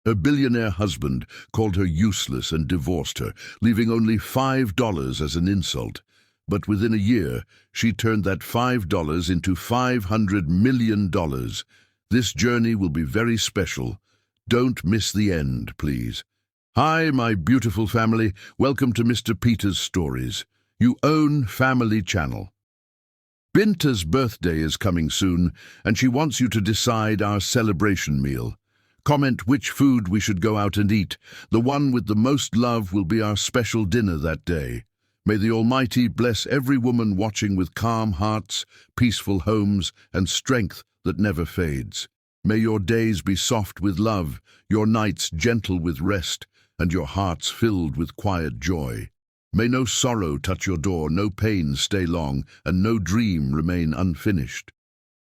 Her billionaire husband called her useless and divorced her, leaving only $5 as an insult. But within a year, she turned that $5 into $500 million. This journey will be very special. Don't miss the end, please. Hi, my beautiful family. Welcome to Mr. Peter's Stories. You own Family Channel. Binta's birthday is coming soon, and she wants you to decide our celebration meal. Comment which food we should go out and eat. The one with the most love will be our special dinner that day. May the Almighty bless every woman watching with calm hearts, peaceful homes, and strength that never fades. May your days be soft with love, your nights gentle with rest, and your hearts filled with quiet joy. May no sorrow touch your door, no pain stay long, and no dream remain unfinished.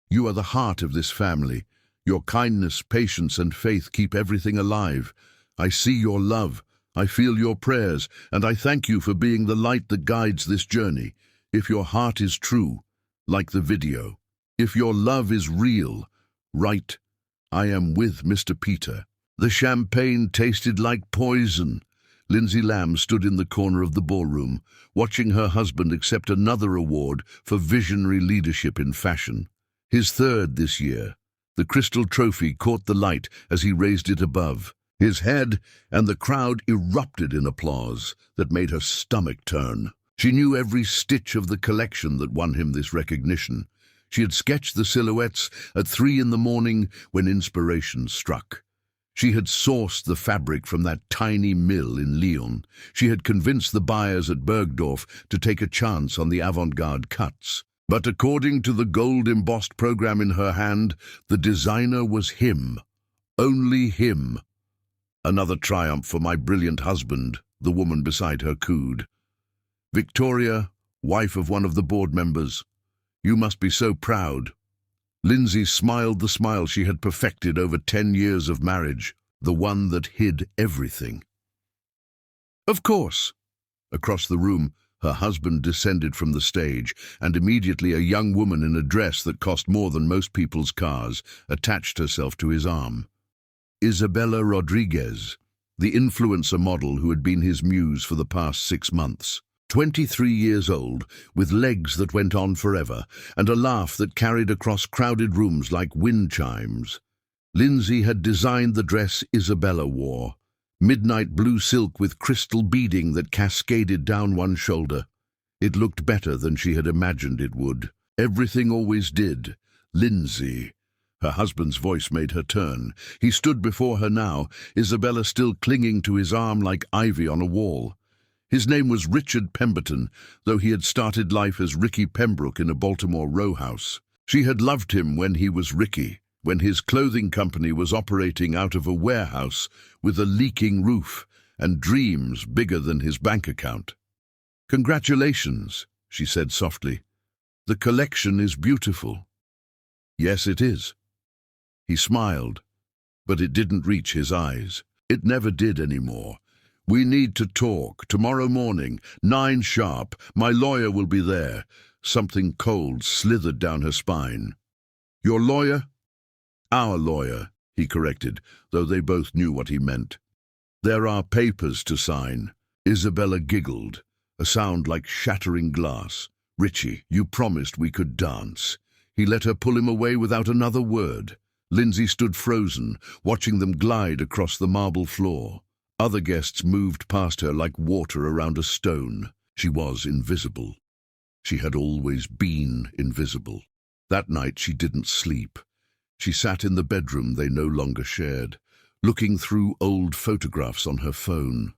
You are the heart of this family. Your kindness, patience, and faith keep everything alive. I see your love, I feel your prayers, and I thank you for being the light that guides this journey. If your heart is true, like the video. If your love is real, write, I am with Mr. Peter. The champagne tasted like poison. Lindsay Lamb stood in the corner of the ballroom, watching her husband accept another award for visionary leadership in fashion. His third this year. The crystal trophy caught the light as he raised it above his head, and the crowd erupted in applause that made her stomach turn. She knew every stitch of the collection that won him this recognition. She had sketched the silhouettes at 3 in the morning when inspiration struck. She had sourced the fabric from that tiny mill in Lyon. She had convinced the buyers at Bergdorf to take a chance on the avant-garde cuts. But according to the gold-embossed program in her hand, the designer was him. Only him. Another triumph for my brilliant husband, the woman beside her cooed. Victoria, wife of one of the board members, you must be so proud. Lindsay smiled the smile she had perfected over 10 years of marriage, the one that hid everything. Of course. Across the room, her husband descended from the stage, and immediately a young woman in a dress that cost more than most people's cars attached herself to his arm. Isabella Rodriguez, the influencer model who had been his muse for the past 6 months. 23 years old, with legs that went on forever, and a laugh that carried across crowded rooms like wind chimes. Lindsay had designed the dress Isabella wore, midnight blue silk with crystal beading that cascaded down one shoulder. It looked better than she had imagined it would. Everything always did. Lindsay. Her husband's voice made her turn. He stood before her now, Isabella still clinging to his arm like ivy on a wall. His name was Richard Pemberton, though he had started life as Ricky Pembroke in a Baltimore row house. She had loved him when he was Ricky, when his clothing company was operating out of a warehouse with a leaking roof and dreams bigger than his bank account. Congratulations, she said softly. The collection is beautiful. Yes, it is. He smiled, but it didn't reach his eyes. It never did anymore. We need to talk. Tomorrow morning, 9 sharp. My lawyer will be there. Something cold slithered down her spine. Your lawyer? Our lawyer, he corrected, though they both knew what he meant. There are papers to sign. Isabella giggled, a sound like shattering glass. Richie, you promised we could dance. He let her pull him away without another word. Lindsay stood frozen, watching them glide across the marble floor. Other guests moved past her like water around a stone. She was invisible. She had always been invisible. That night she didn't sleep. She sat in the bedroom they no longer shared, looking through old photographs on her phone.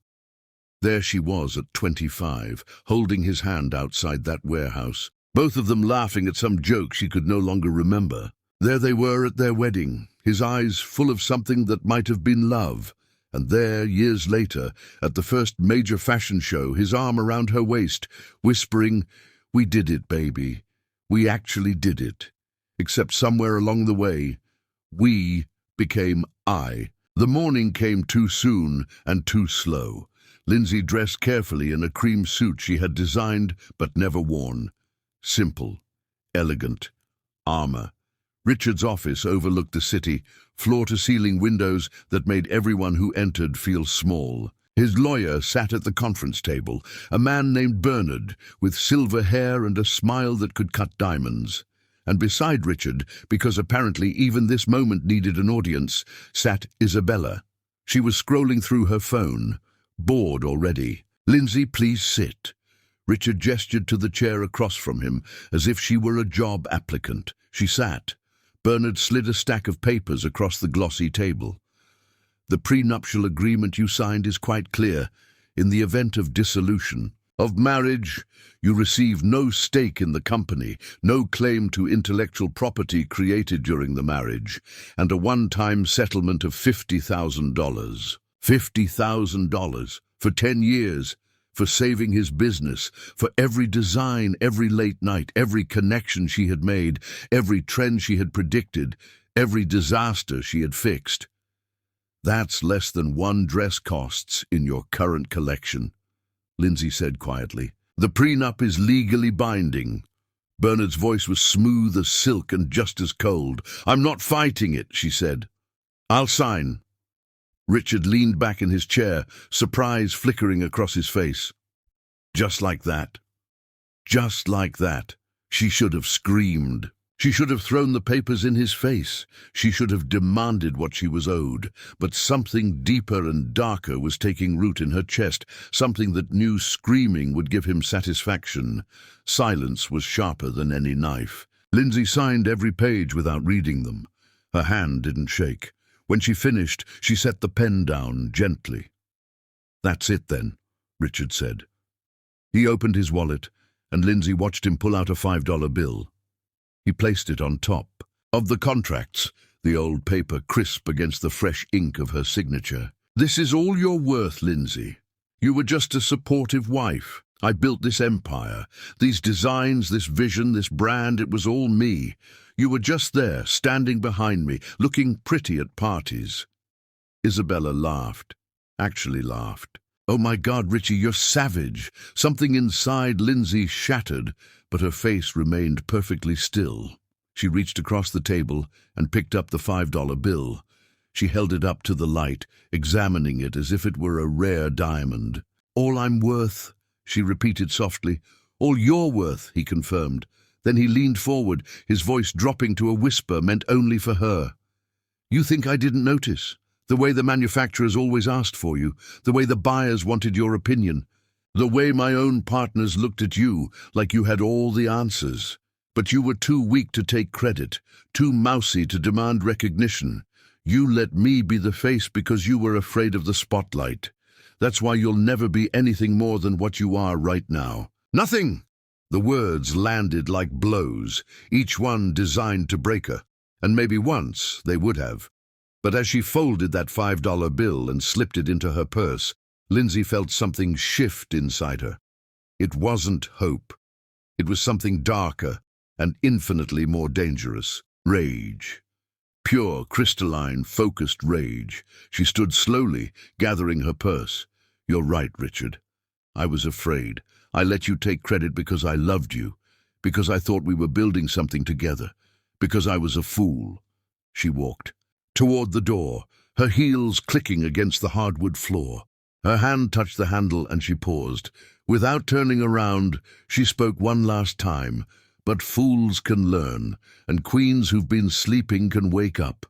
There she was at 25, holding his hand outside that warehouse, both of them laughing at some joke she could no longer remember. There they were at their wedding, his eyes full of something that might have been love. And there, years later, at the first major fashion show, his arm around her waist, whispering, "We did it, baby. We actually did it." Except somewhere along the way, we became I. The morning came too soon and too slow. Lindsay dressed carefully in a cream suit she had designed but never worn. Simple, elegant, armor. Richard's office overlooked the city, floor-to-ceiling windows that made everyone who entered feel small. His lawyer sat at the conference table, a man named Bernard, with silver hair and a smile that could cut diamonds. And beside Richard, because apparently even this moment needed an audience, sat Isabella. She was scrolling through her phone, bored already. "Lindsay, please sit." Richard gestured to the chair across from him, as if she were a job applicant. She sat. Bernard slid a stack of papers across the glossy table. "The prenuptial agreement you signed is quite clear. In the event of dissolution of marriage, you receive no stake in the company, no claim to intellectual property created during the marriage, and a one-time settlement of $50,000. $50,000 for 10 years, for saving his business, for every design, every late night, every connection she had made, every trend she had predicted, every disaster she had fixed. That's less than one dress costs in your current collection," Lindsay said quietly. "The prenup is legally binding." Bernard's voice was smooth as silk and just as cold. "I'm not fighting it," she said. "I'll sign." Richard leaned back in his chair, surprise flickering across his face. Just like that. Just like that. She should have screamed. She should have thrown the papers in his face. She should have demanded what she was owed. But something deeper and darker was taking root in her chest, something that knew screaming would give him satisfaction. Silence was sharper than any knife. Lindsay signed every page without reading them. Her hand didn't shake. When she finished, she set the pen down gently. "That's it then," Richard said. He opened his wallet, and Lindsay watched him pull out a $5 bill. He placed it on top of the contracts, the old paper crisp against the fresh ink of her signature. "This is all you're worth, Lindsay. You were just a supportive wife. I built this empire. These designs, this vision, this brand, it was all me. You were just there, standing behind me, looking pretty at parties." Isabella laughed. Actually laughed. "Oh my God, Richie, you're savage." Something inside Lindsay shattered, but her face remained perfectly still. She reached across the table and picked up the $5 bill. She held it up to the light, examining it as if it were a rare diamond. "All I'm worth," she repeated softly. "All you're worth," he confirmed. Then he leaned forward, his voice dropping to a whisper meant only for her. "You think I didn't notice? The way the manufacturers always asked for you, the way the buyers wanted your opinion, the way my own partners looked at you like you had all the answers. But you were too weak to take credit, too mousy to demand recognition. You let me be the face because you were afraid of the spotlight. That's why you'll never be anything more than what you are right now." "Nothing!" The words landed like blows, each one designed to break her, and maybe once they would have. But as she folded that $5 bill and slipped it into her purse, Lindsay felt something shift inside her. It wasn't hope. It was something darker and infinitely more dangerous. Rage. Pure, crystalline, focused rage. She stood slowly, gathering her purse. "You're right, Richard. I was afraid. I let you take credit because I loved you, because I thought we were building something together, because I was a fool." She walked toward the door, her heels clicking against the hardwood floor. Her hand touched the handle and she paused. Without turning around, she spoke one last time. "But fools can learn, and queens who've been sleeping can wake up."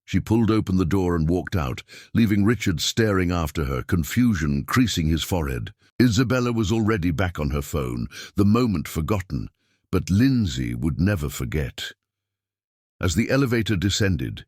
She pulled open the door and walked out, leaving Richard staring after her, confusion creasing his forehead. Isabella was already back on her phone, the moment forgotten, but Lindsay would never forget. As the elevator descended,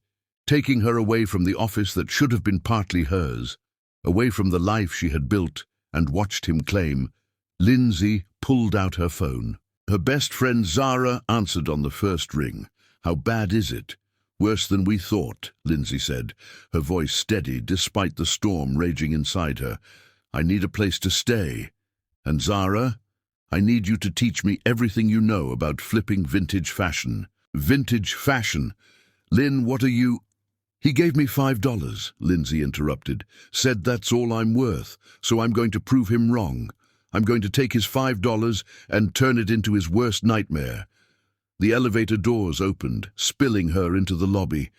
taking her away from the office that should have been partly hers, away from the life she had built and watched him claim, Lindsay pulled out her phone. Her best friend Zara answered on the first ring. "How bad is it?" "Worse than we thought," Lindsay said, her voice steady despite the storm raging inside her. "I need a place to stay. And Zara, I need you to teach me everything you know about flipping vintage fashion." "Vintage fashion? Lynn, what are you—" "He gave me $5, Lindsay interrupted. "Said that's all I'm worth, so I'm going to prove him wrong. I'm going to take his $5 and turn it into his worst nightmare." The elevator doors opened, spilling her into the lobby.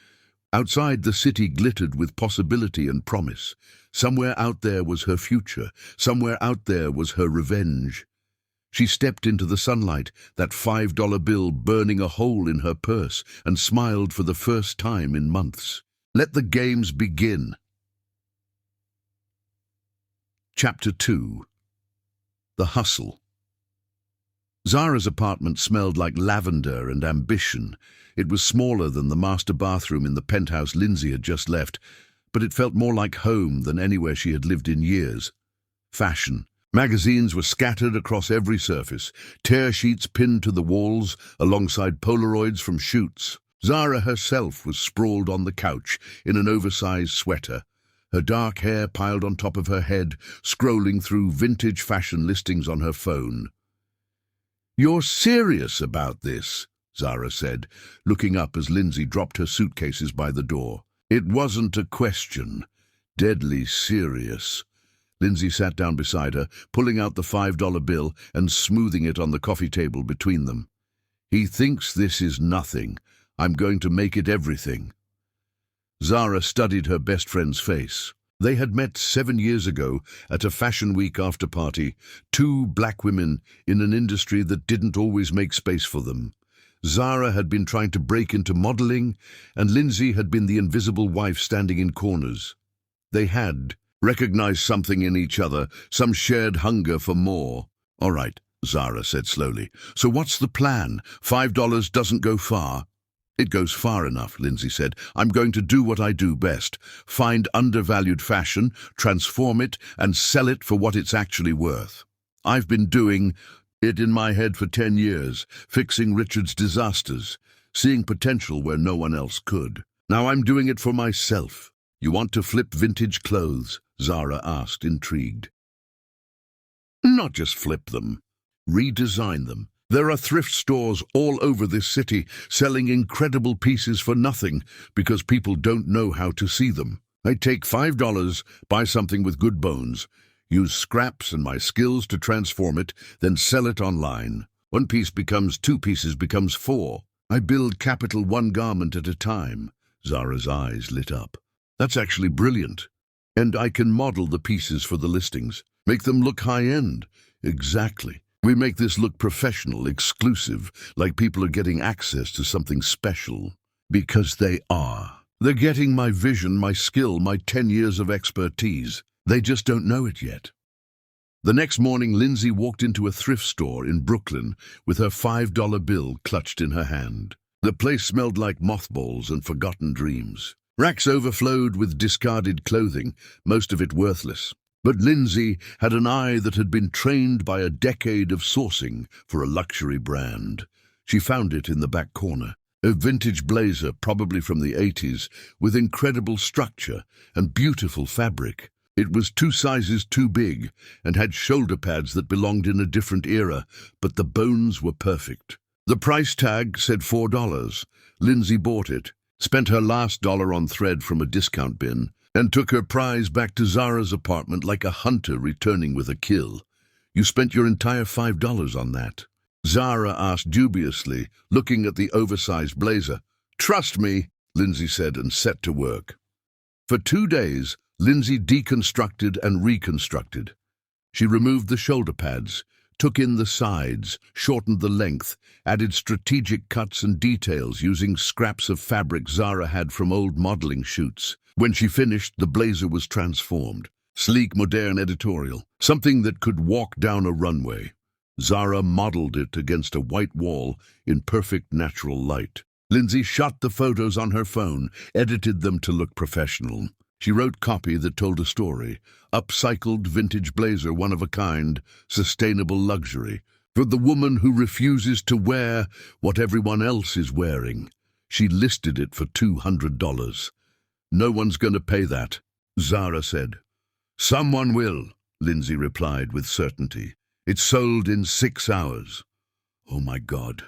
Outside, the city glittered with possibility and promise. Somewhere out there was her future. Somewhere out there was her revenge. She stepped into the sunlight, that $5 bill burning a hole in her purse, and smiled for the first time in months. Let the games begin. Chapter 2. The Hustle. Zara's apartment smelled like lavender and ambition. It was smaller than the master bathroom in the penthouse Lindsay had just left, but it felt more like home than anywhere she had lived in years. Fashion. Magazines were scattered across every surface, tear sheets pinned to the walls alongside Polaroids from shoots. Zara herself was sprawled on the couch in an oversized sweater, her dark hair piled on top of her head, scrolling through vintage fashion listings on her phone. "You're serious about this?" Zara said, looking up as Lindsay dropped her suitcases by the door. "It wasn't a question. Deadly serious." Lindsay sat down beside her, pulling out the $5 bill and smoothing it on the coffee table between them. "He thinks this is nothing. I'm going to make it everything." Zara studied her best friend's face. They had met 7 years ago at a Fashion Week after-party, two black women in an industry that didn't always make space for them. Zara had been trying to break into modeling, and Lindsay had been the invisible wife standing in corners. They had recognized something in each other, some shared hunger for more. "All right," Zara said slowly. "So what's the plan? $5 doesn't go far." "It goes far enough," Lindsay said. "I'm going to do what I do best. Find undervalued fashion, transform it, and sell it for what it's actually worth. I've been doing it in my head for 10 years, fixing Richard's disasters, seeing potential where no one else could. Now I'm doing it for myself." "You want to flip vintage clothes?" Zara asked, intrigued. "Not just flip them. Redesign them. There are thrift stores all over this city selling incredible pieces for nothing because people don't know how to see them. I take $5, buy something with good bones, use scraps and my skills to transform it, then sell it online. One piece becomes 2 pieces becomes 4. I build capital one garment at a time." Zara's eyes lit up. "That's actually brilliant. And I can model the pieces for the listings. Make them look high-end." "Exactly. We make this look professional, exclusive, like people are getting access to something special." "Because they are. They're getting my vision, my skill, my 10 years of expertise. They just don't know it yet." The next morning, Lindsay walked into a thrift store in Brooklyn with her $5 bill clutched in her hand. The place smelled like mothballs and forgotten dreams. Racks overflowed with discarded clothing, most of it worthless. But Lindsay had an eye that had been trained by a decade of sourcing for a luxury brand. She found it in the back corner, a vintage blazer, probably from the 80s, with incredible structure and beautiful fabric. It was 2 sizes too big and had shoulder pads that belonged in a different era, but the bones were perfect. The price tag said $4. Lindsay bought it, spent her last dollar on thread from a discount bin, and took her prize back to Zara's apartment like a hunter returning with a kill. "You spent your entire $5 on that?" Zara asked dubiously, looking at the oversized blazer. "Trust me," Lindsay said and set to work. For 2 days, Lindsay deconstructed and reconstructed. She removed the shoulder pads, took in the sides, shortened the length, added strategic cuts and details using scraps of fabric Zara had from old modeling shoots. When she finished, the blazer was transformed. Sleek, modern editorial, something that could walk down a runway. Zara modeled it against a white wall in perfect natural light. Lindsay shot the photos on her phone, edited them to look professional. She wrote copy that told a story. Upcycled vintage blazer, one of a kind, sustainable luxury. For the woman who refuses to wear what everyone else is wearing. She listed it for $200. "No one's going to pay that," Zara said. "Someone will," Lindsay replied with certainty. "It sold in 6 hours. "Oh my God,"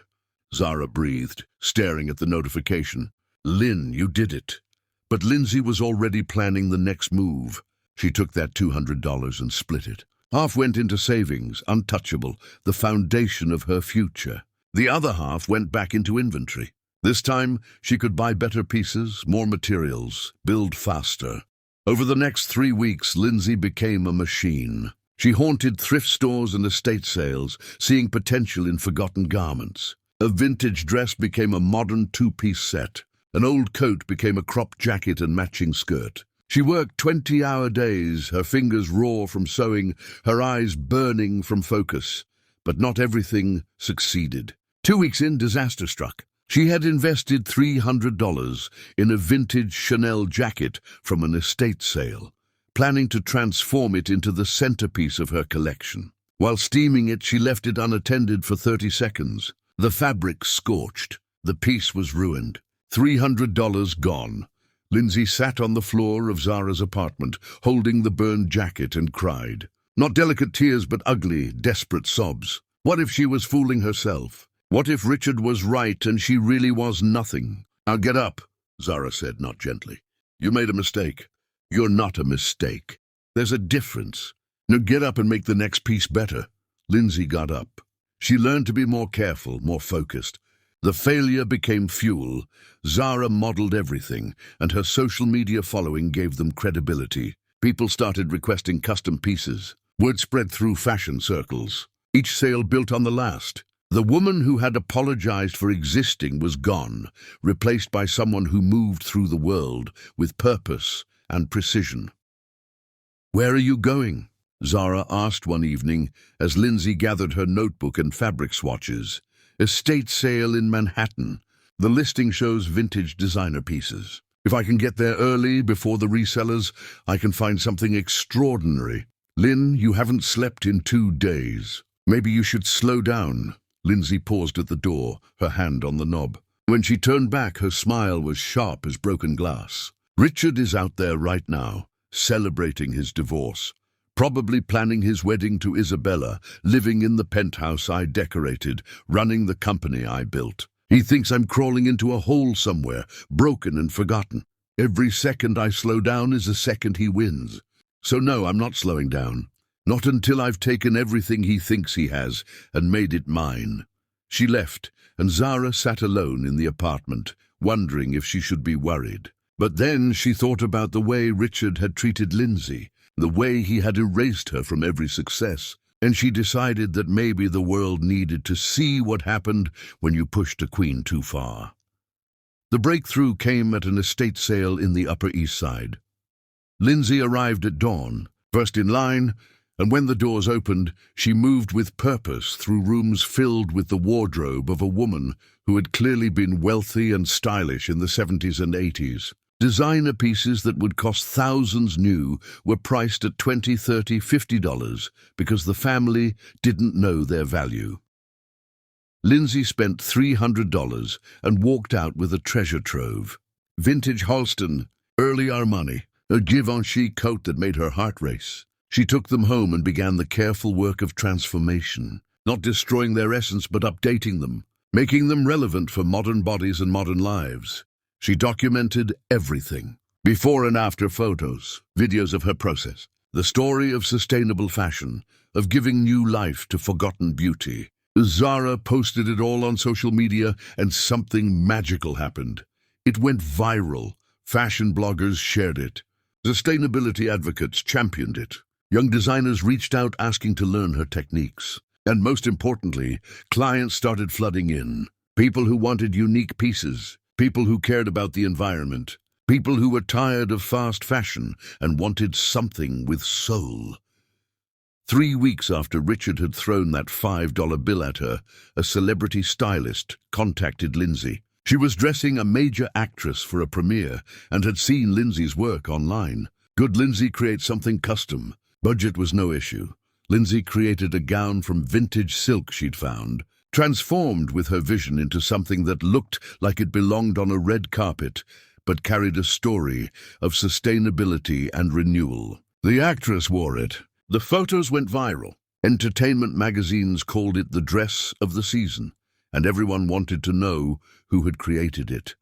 Zara breathed, staring at the notification. "Lynn, you did it." But Lindsay was already planning the next move. She took that $200 and split it. Half went into savings, untouchable, the foundation of her future. The other half went back into inventory. This time, she could buy better pieces, more materials, build faster. Over the next 3 weeks, Lindsay became a machine. She haunted thrift stores and estate sales, seeing potential in forgotten garments. A vintage dress became a modern two-piece set. An old coat became a cropped jacket and matching skirt. She worked 20-hour days, her fingers raw from sewing, her eyes burning from focus. But not everything succeeded. 2 weeks in, disaster struck. She had invested $300 in a vintage Chanel jacket from an estate sale, planning to transform it into the centerpiece of her collection. While steaming it, she left it unattended for 30 seconds. The fabric scorched. The piece was ruined. $300 gone. Lindsay sat on the floor of Zara's apartment, holding the burned jacket, and cried. Not delicate tears, but ugly, desperate sobs. What if she was fooling herself? What if Richard was right and she really was nothing? Now get up, Zara said, not gently. You made a mistake. You're not a mistake. There's a difference. Now get up and make the next piece better. Lindsay got up. She learned to be more careful, more focused. The failure became fuel. Zara modeled everything, and her social media following gave them credibility. People started requesting custom pieces. Word spread through fashion circles. Each sale built on the last. The woman who had apologized for existing was gone, replaced by someone who moved through the world with purpose and precision. Where are you going? Zara asked one evening as Lindsay gathered her notebook and fabric swatches. Estate sale in Manhattan. The listing shows vintage designer pieces. If I can get there early, before the resellers, I can find something extraordinary. Lynn, you haven't slept in 2 days. Maybe you should slow down. Lindsay paused at the door, her hand on the knob. When she turned back, her smile was sharp as broken glass. Richard is out there right now, celebrating his divorce. Probably planning his wedding to Isabella, living in the penthouse I decorated, running the company I built. He thinks I'm crawling into a hole somewhere, broken and forgotten. Every second I slow down is a second he wins. So no, I'm not slowing down. Not until I've taken everything he thinks he has and made it mine. She left, and Zara sat alone in the apartment, wondering if she should be worried. But then she thought about the way Richard had treated Lindsay, the way he had erased her from every success, and she decided that maybe the world needed to see what happened when you pushed a queen too far. The breakthrough came at an estate sale in the Upper East Side. Lindsay arrived at dawn, first in line, and when the doors opened, she moved with purpose through rooms filled with the wardrobe of a woman who had clearly been wealthy and stylish in the 70s and 80s. Designer pieces that would cost thousands new were priced at $20, $30, $50 because the family didn't know their value. Lindsay spent $300 and walked out with a treasure trove. Vintage Halston, early Armani, a Givenchy coat that made her heart race. She took them home and began the careful work of transformation, not destroying their essence but updating them, making them relevant for modern bodies and modern lives. She documented everything, before and after photos, videos of her process, the story of sustainable fashion, of giving new life to forgotten beauty. Zara posted it all on social media and something magical happened. It went viral. Fashion bloggers shared it. Sustainability advocates championed it. Young designers reached out asking to learn her techniques. And most importantly, clients started flooding in. People who wanted unique pieces, people who cared about the environment, people who were tired of fast fashion and wanted something with soul. 3 weeks after Richard had thrown that $5 bill at her, a celebrity stylist contacted Lindsay. She was dressing a major actress for a premiere and had seen Lindsay's work online. Could Lindsay create something custom? Budget was no issue. Lindsay created a gown from vintage silk she'd found, transformed with her vision into something that looked like it belonged on a red carpet, but carried a story of sustainability and renewal. The actress wore it. The photos went viral. Entertainment magazines called it the dress of the season, and everyone wanted to know who had created it.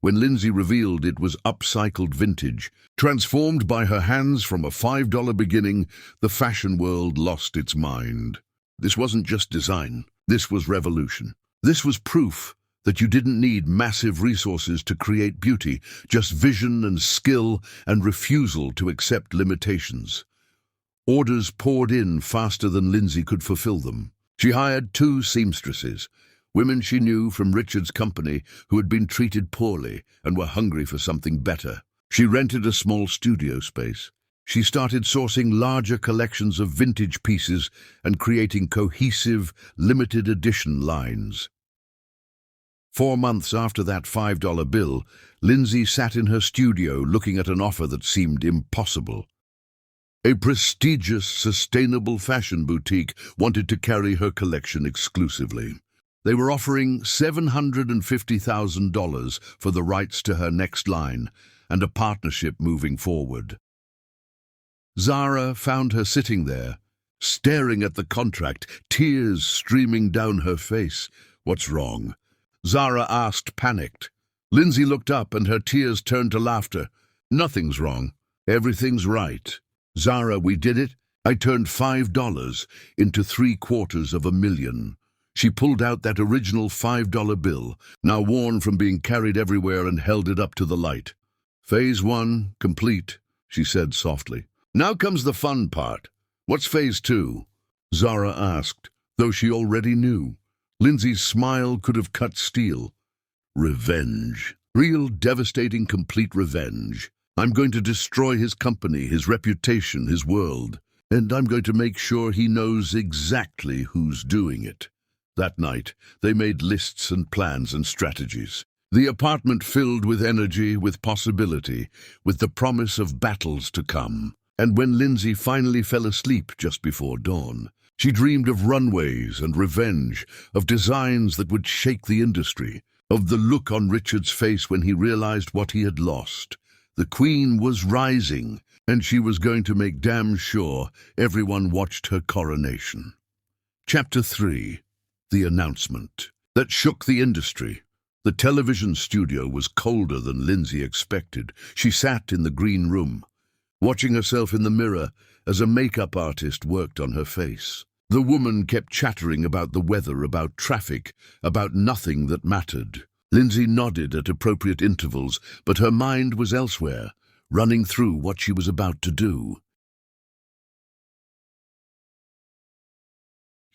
When Lindsay revealed it was upcycled vintage, transformed by her hands from a $5 beginning, the fashion world lost its mind. This wasn't just design. This was revolution. This was proof that you didn't need massive resources to create beauty, just vision and skill and refusal to accept limitations. Orders poured in faster than Lindsay could fulfill them. She hired 2 seamstresses, women she knew from Richard's company who had been treated poorly and were hungry for something better. She rented a small studio space. She started sourcing larger collections of vintage pieces and creating cohesive, limited edition lines. 4 months after that $5 bill, Lindsay sat in her studio looking at an offer that seemed impossible. A prestigious, sustainable fashion boutique wanted to carry her collection exclusively. They were offering $750,000 for the rights to her next line and a partnership moving forward. Zara found her sitting there, staring at the contract, tears streaming down her face. "What's wrong?" Zara asked, panicked. Lindsay looked up and her tears turned to laughter. "Nothing's wrong. Everything's right. Zara, we did it. I turned $5 into $750,000. She pulled out that original $5 bill, now worn from being carried everywhere, and held it up to the light. "Phase 1, complete," she said softly. "Now comes the fun part. What's phase 2? Zara asked, though she already knew. Lindsay's smile could have cut steel. "Revenge. Real, devastating, complete revenge. I'm going to destroy his company, his reputation, his world. And I'm going to make sure he knows exactly who's doing it." That night, they made lists and plans and strategies. The apartment filled with energy, with possibility, with the promise of battles to come. And when Lindsay finally fell asleep just before dawn, she dreamed of runways and revenge, of designs that would shake the industry, of the look on Richard's face when he realized what he had lost. The Queen was rising, and she was going to make damn sure everyone watched her coronation. Chapter 3. The announcement that shook the industry. The television studio was colder than Lindsay expected. She sat in the green room, watching herself in the mirror as a makeup artist worked on her face. The woman kept chattering about the weather, about traffic, about nothing that mattered. Lindsay nodded at appropriate intervals, but her mind was elsewhere, running through what she was about to do.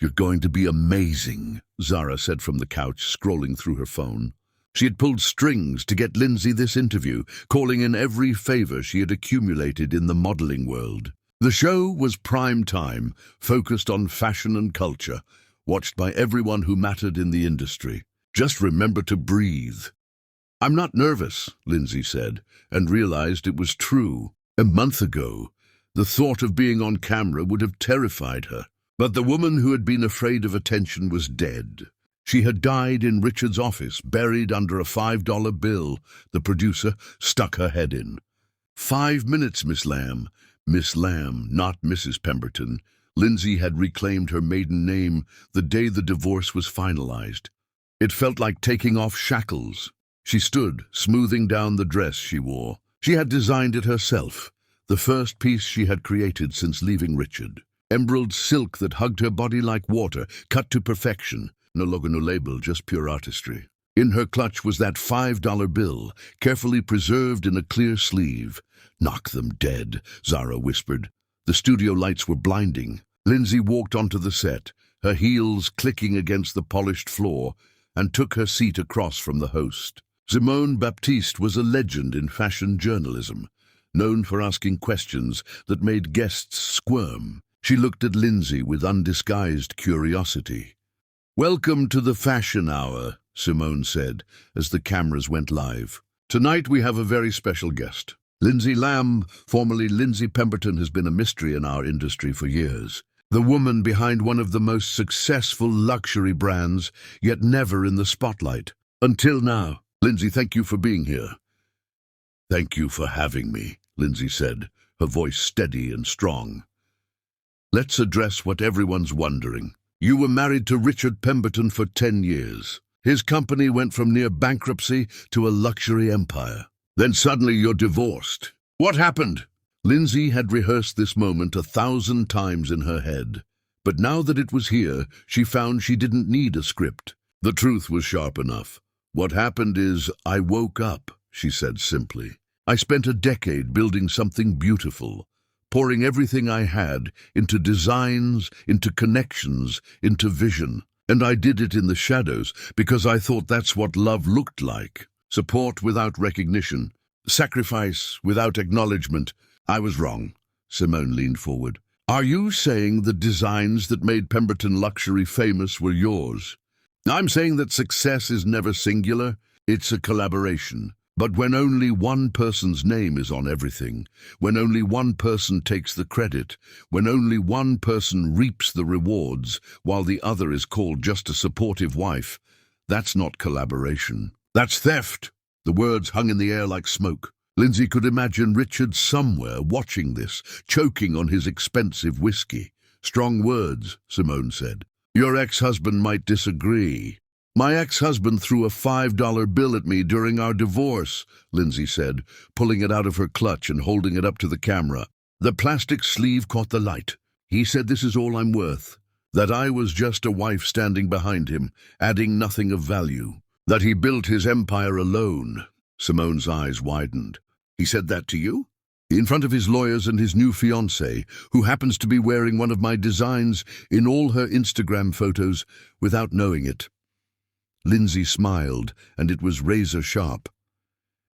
"You're going to be amazing," Zara said from the couch, scrolling through her phone. She had pulled strings to get Lindsay this interview, calling in every favor she had accumulated in the modeling world. The show was prime time, focused on fashion and culture, watched by everyone who mattered in the industry. "Just remember to breathe." "I'm not nervous," Lindsay said, and realized it was true. A month ago, the thought of being on camera would have terrified her. But the woman who had been afraid of attention was dead. She had died in Richard's office, buried under a $5 bill. The producer stuck her head in. "5 minutes, Miss Lamb." Miss Lamb, not Mrs. Pemberton. Lindsay had reclaimed her maiden name the day the divorce was finalized. It felt like taking off shackles. She stood, smoothing down the dress she wore. She had designed it herself, the first piece she had created since leaving Richard. Emerald silk that hugged her body like water, cut to perfection. No logo, no label, just pure artistry. In her clutch was that $5 bill, carefully preserved in a clear sleeve. "Knock them dead," Zara whispered. The studio lights were blinding. Lindsay walked onto the set, her heels clicking against the polished floor, and took her seat across from the host. Simone Baptiste was a legend in fashion journalism, known for asking questions that made guests squirm. She looked at Lindsay with undisguised curiosity. "Welcome to the Fashion Hour," Simone said, as the cameras went live. "Tonight we have a very special guest. Lindsay Lamb, formerly Lindsay Pemberton, has been a mystery in our industry for years. The woman behind one of the most successful luxury brands, yet never in the spotlight. Until now. Lindsay, thank you for being here." "Thank you for having me," Lindsay said, her voice steady and strong. "Let's address what everyone's wondering. You were married to Richard Pemberton for 10 years. His company went from near bankruptcy to a luxury empire. Then suddenly you're divorced. What happened?" Lindsay had rehearsed this moment 1,000 times in her head. But now that it was here, she found she didn't need a script. The truth was sharp enough. What happened is I woke up, she said simply. I spent a decade building something beautiful, pouring everything I had into designs, into connections, into vision. And I did it in the shadows because I thought that's what love looked like. Support without recognition, sacrifice without acknowledgement. I was wrong. Simone leaned forward. Are you saying the designs that made Pemberton Luxury famous were yours? I'm saying that success is never singular. It's a collaboration. But when only one person's name is on everything, when only one person takes the credit, when only one person reaps the rewards while the other is called just a supportive wife, that's not collaboration. That's theft. The words hung in the air like smoke. Lindsay could imagine Richard somewhere watching this, choking on his expensive whiskey. Strong words, Simone said. Your ex-husband might disagree. My ex-husband threw a $5 bill at me during our divorce, Lindsay said, pulling it out of her clutch and holding it up to the camera. The plastic sleeve caught the light. He said, this is all I'm worth. That I was just a wife standing behind him, adding nothing of value. That he built his empire alone. Simone's eyes widened. He said that to you? In front of his lawyers and his new fiancée, who happens to be wearing one of my designs in all her Instagram photos without knowing it. Lindsay smiled, and it was razor sharp.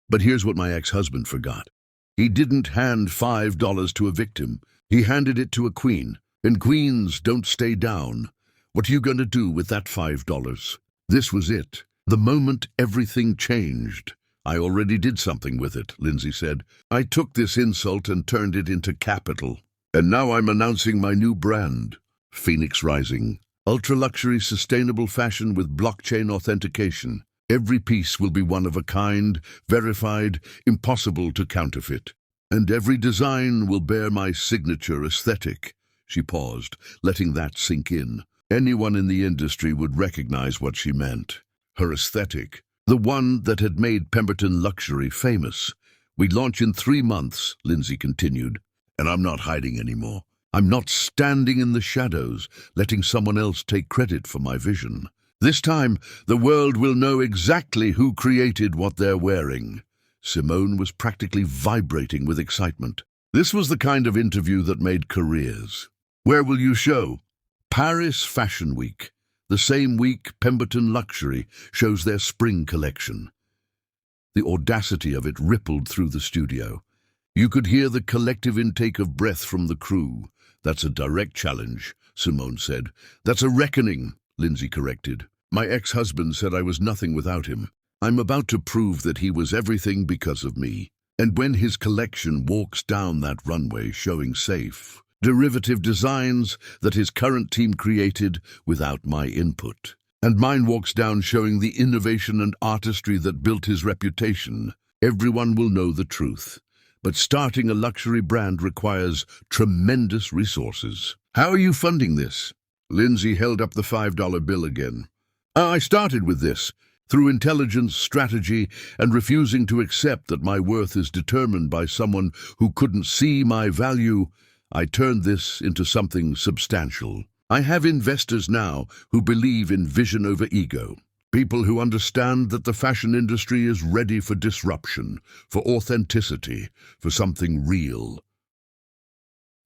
But here's what my ex-husband forgot. He didn't hand $5 to a victim. He handed it to a queen. And queens don't stay down. What are you going to do with that $5? This was it. The moment everything changed. I already did something with it, Lindsay said. I took this insult and turned it into capital. And now I'm announcing my new brand, Phoenix Rising. Ultra-luxury sustainable fashion with blockchain authentication. Every piece will be one of a kind, verified, impossible to counterfeit. And every design will bear my signature aesthetic. She paused, letting that sink in. Anyone in the industry would recognize what she meant. Her aesthetic. The one that had made Pemberton Luxury famous. We'd launch in 3 months, Lindsay continued. And I'm not hiding anymore. I'm not standing in the shadows, letting someone else take credit for my vision. This time, the world will know exactly who created what they're wearing. Simone was practically vibrating with excitement. This was the kind of interview that made careers. Where will you show? Paris Fashion Week. The same week Pemberton Luxury shows their spring collection. The audacity of it rippled through the studio. You could hear the collective intake of breath from the crew. That's a direct challenge, Simone said. That's a reckoning, Lindsay corrected. My ex-husband said I was nothing without him. I'm about to prove that he was everything because of me. And when his collection walks down that runway showing safe, derivative designs that his current team created without my input, and mine walks down showing the innovation and artistry that built his reputation, everyone will know the truth. But starting a luxury brand requires tremendous resources. How are you funding this? Lindsay held up the $5 bill again. I started with this, through intelligence, strategy, and refusing to accept that my worth is determined by someone who couldn't see my value. I turned this into something substantial. I have investors now who believe in vision over ego. People who understand that the fashion industry is ready for disruption, for authenticity, for something real.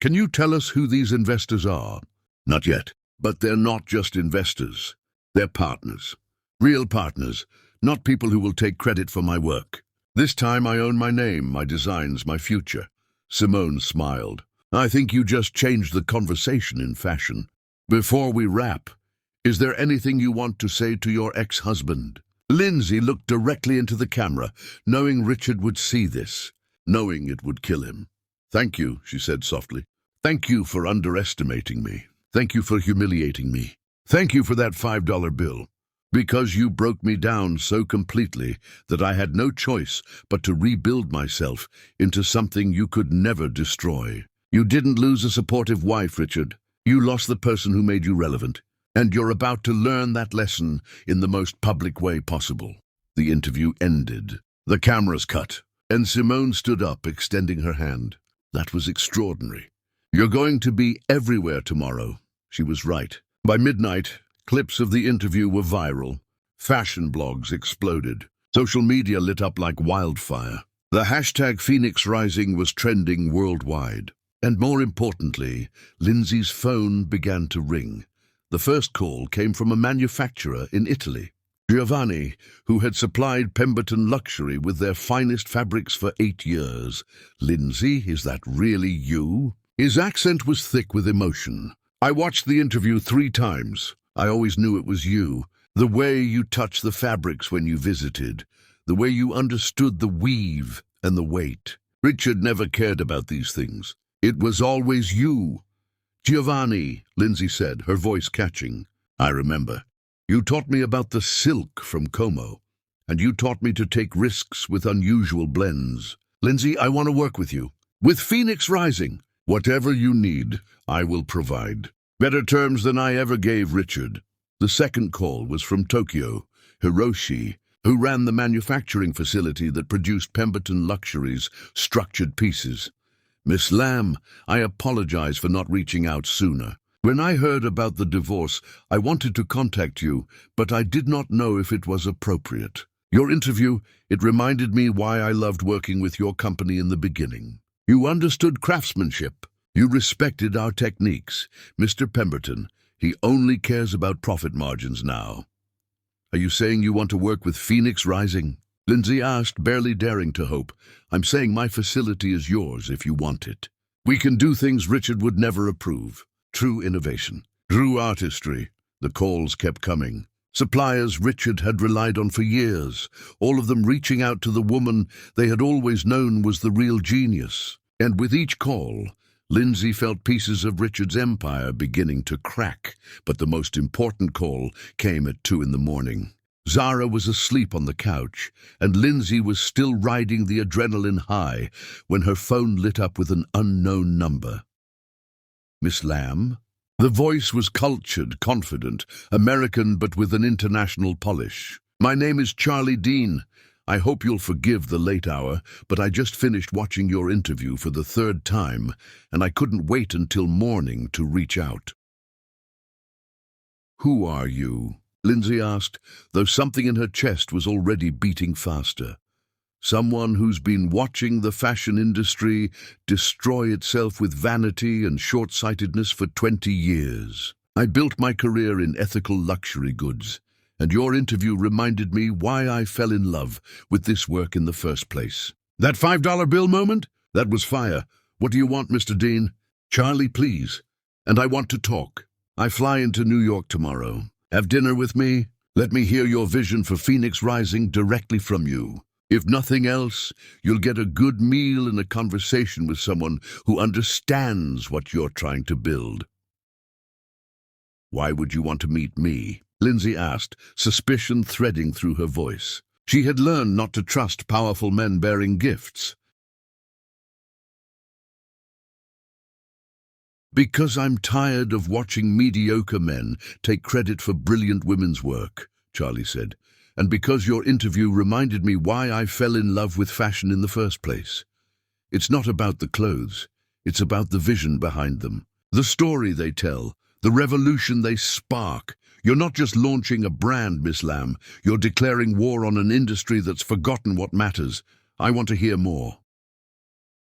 Can you tell us who these investors are? Not yet, but they're not just investors. They're partners. Real partners, not people who will take credit for my work. This time I own my name, my designs, my future. Simone smiled. I think you just changed the conversation in fashion. Before we wrap, is there anything you want to say to your ex-husband? Lindsay looked directly into the camera, knowing Richard would see this, knowing it would kill him. Thank you, she said softly. Thank you for underestimating me. Thank you for humiliating me. Thank you for that $5 bill. Because you broke me down so completely that I had no choice but to rebuild myself into something you could never destroy. You didn't lose a supportive wife, Richard. You lost the person who made you relevant. And you're about to learn that lesson in the most public way possible. The interview ended. The cameras cut, and Simone stood up, extending her hand. That was extraordinary. You're going to be everywhere tomorrow. She was right. By midnight, clips of the interview were viral. Fashion blogs exploded. Social media lit up like wildfire. The hashtag Phoenix Rising was trending worldwide. And more importantly, Lindsay's phone began to ring. The first call came from a manufacturer in Italy. Giovanni, who had supplied Pemberton Luxury with their finest fabrics for 8 years. "Lindsay, is that really you?" His accent was thick with emotion. "I watched the interview 3 times. I always knew it was you. The way you touched the fabrics when you visited. The way you understood the weave and the weight. Richard never cared about these things. It was always you." "Giovanni," Lindsay said, her voice catching. "I remember. You taught me about the silk from Como, and you taught me to take risks with unusual blends. Lindsay, I want to work with you. With Phoenix Rising. Whatever you need, I will provide. Better terms than I ever gave Richard." The second call was from Tokyo, Hiroshi, who ran the manufacturing facility that produced Pemberton Luxury's structured pieces. "Miss Lamb, I apologize for not reaching out sooner. When I heard about the divorce, I wanted to contact you, but I did not know if it was appropriate. Your interview, it reminded me why I loved working with your company in the beginning. You understood craftsmanship. You respected our techniques. Mr. Pemberton, he only cares about profit margins now." "Are you saying you want to work with Phoenix Rising?" Lindsay asked, barely daring to hope. "I'm saying my facility is yours if you want it. We can do things Richard would never approve. True innovation. True artistry." The calls kept coming. Suppliers Richard had relied on for years, all of them reaching out to the woman they had always known was the real genius. And with each call, Lindsay felt pieces of Richard's empire beginning to crack. But the most important call came at 2 in the morning. Zara was asleep on the couch, and Lindsay was still riding the adrenaline high when her phone lit up with an unknown number. "Miss Lamb?" The voice was cultured, confident, American but with an international polish. "My name is Charlie Dean. I hope you'll forgive the late hour, but I just finished watching your interview for the 3rd time, and I couldn't wait until morning to reach out." "Who are you?" Lindsay asked, though something in her chest was already beating faster. "Someone who's been watching the fashion industry destroy itself with vanity and short-sightedness for 20 years. I built my career in ethical luxury goods, and your interview reminded me why I fell in love with this work in the first place." "That $5 bill moment? That was fire. What do you want, Mr. Dean?" "Charlie, please. And I want to talk. I fly into New York tomorrow. Have dinner with me. Let me hear your vision for Phoenix Rising directly from you. If nothing else, you'll get a good meal and a conversation with someone who understands what you're trying to build." "Why would you want to meet me?" Lindsay asked, suspicion threading through her voice. She had learned not to trust powerful men bearing gifts. "Because I'm tired of watching mediocre men take credit for brilliant women's work," Charlie said. "And because your interview reminded me why I fell in love with fashion in the first place. It's not about the clothes. It's about the vision behind them. The story they tell. The revolution they spark. You're not just launching a brand, Miss Lamb. You're declaring war on an industry that's forgotten what matters. I want to hear more."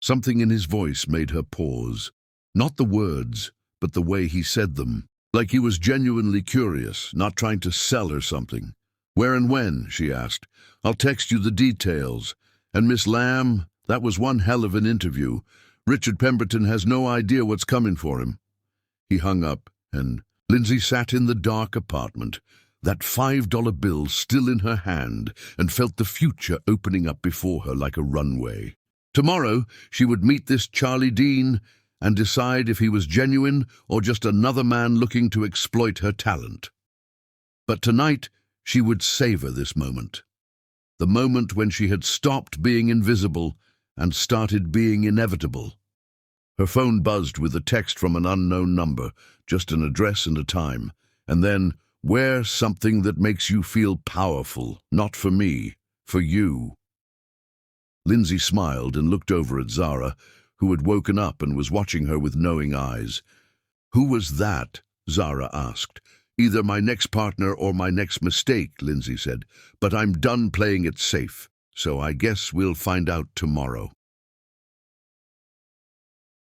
Something in his voice made her pause. Not the words, but the way he said them. Like he was genuinely curious, not trying to sell her something. "Where and when?" she asked. "I'll text you the details. And Miss Lamb, that was one hell of an interview. Richard Pemberton has no idea what's coming for him." He hung up, and Lindsay sat in the dark apartment, that $5 bill still in her hand, and felt the future opening up before her like a runway. Tomorrow, she would meet this Charlie Dean and decide if he was genuine or just another man looking to exploit her talent. But tonight, she would savor this moment. The moment when she had stopped being invisible and started being inevitable. Her phone buzzed with a text from an unknown number, just an address and a time. And then, "Wear something that makes you feel powerful, not for me, for you." Lindsay smiled and looked over at Zara, who had woken up and was watching her with knowing eyes. "Who was that?" Zara asked. Either my next partner or my next mistake, Lindsay said. But I'm done playing it safe, so I guess we'll find out tomorrow.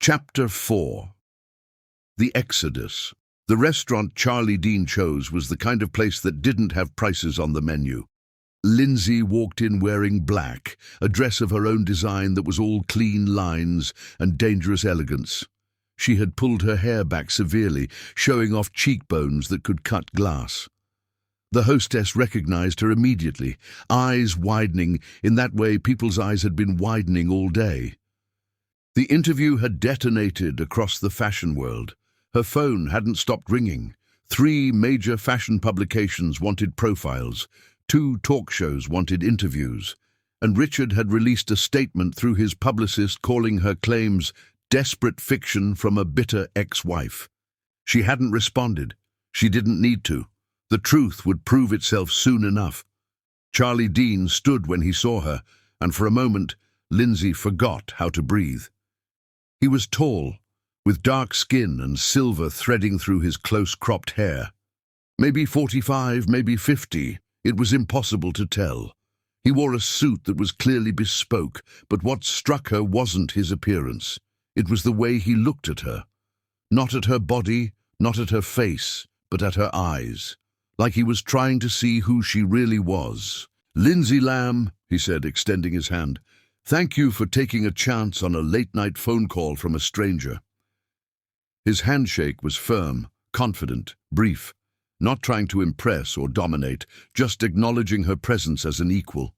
Chapter 4. The Exodus. The restaurant Charlie Dean chose was the kind of place that didn't have prices on the menu. Lindsay walked in wearing black, a dress of her own design that was all clean lines and dangerous elegance. She had pulled her hair back severely, showing off cheekbones that could cut glass. The hostess recognized her immediately, eyes widening in that way people's eyes had been widening all day. The interview had detonated across the fashion world. Her phone hadn't stopped ringing. 3 major fashion publications wanted profiles. 2 talk shows wanted interviews. And Richard had released a statement through his publicist calling her claims desperate fiction from a bitter ex-wife. She hadn't responded. She didn't need to. The truth would prove itself soon enough. Charlie Dean stood when he saw her, and for a moment, Lindsay forgot how to breathe. He was tall, with dark skin and silver threading through his close-cropped hair. Maybe 45, maybe 50. It was impossible to tell. He wore a suit that was clearly bespoke, but what struck her wasn't his appearance. It was the way he looked at her. Not at her body, not at her face, but at her eyes. Like he was trying to see who she really was. "Lindsay Lamb," he said, extending his hand. "Thank you for taking a chance on a late-night phone call from a stranger." His handshake was firm, confident, brief, not trying to impress or dominate, just acknowledging her presence as an equal.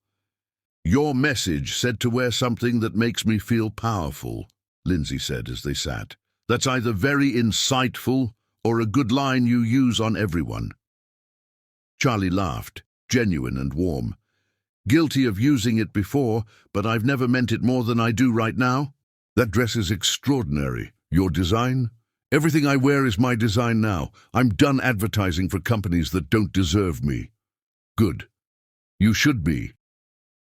"Your message said to wear something that makes me feel powerful," Lindsay said as they sat. "That's either very insightful or a good line you use on everyone." Charlie laughed, genuine and warm. "Guilty of using it before, but I've never meant it more than I do right now. That dress is extraordinary. Your design? Everything I wear is my design now. I'm done advertising for companies that don't deserve me." "Good. You should be."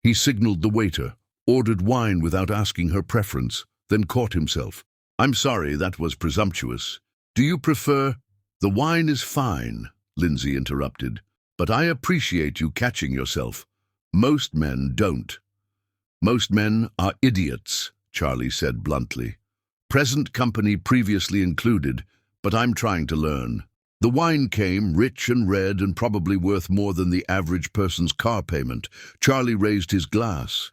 He signaled the waiter, ordered wine without asking her preference, then caught himself. "I'm sorry, that was presumptuous. Do you prefer—" "The wine is fine," Lindsay interrupted, "but I appreciate you catching yourself. Most men don't." "Most men are idiots," Charlie said bluntly. "Present company previously included, but I'm trying to learn." The wine came, rich and red and probably worth more than the average person's car payment. Charlie raised his glass.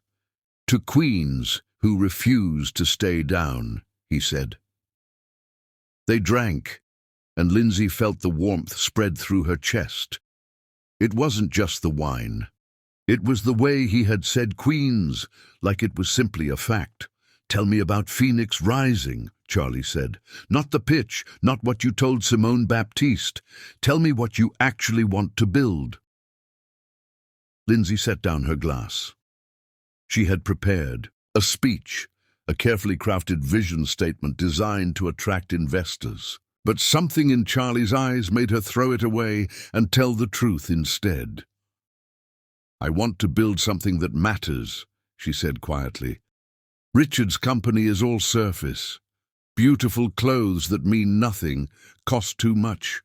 "To queens who refuse to stay down," he said. They drank, and Lindsay felt the warmth spread through her chest. It wasn't just the wine. It was the way he had said queens, like it was simply a fact. "Tell me about Phoenix Rising," Charlie said. "Not the pitch, not what you told Simone Baptiste. Tell me what you actually want to build." Lindsay set down her glass. She had prepared a speech, a carefully crafted vision statement designed to attract investors. But something in Charlie's eyes made her throw it away and tell the truth instead. "I want to build something that matters," she said quietly. "Richard's company is all surface. Beautiful clothes that mean nothing, cost too much,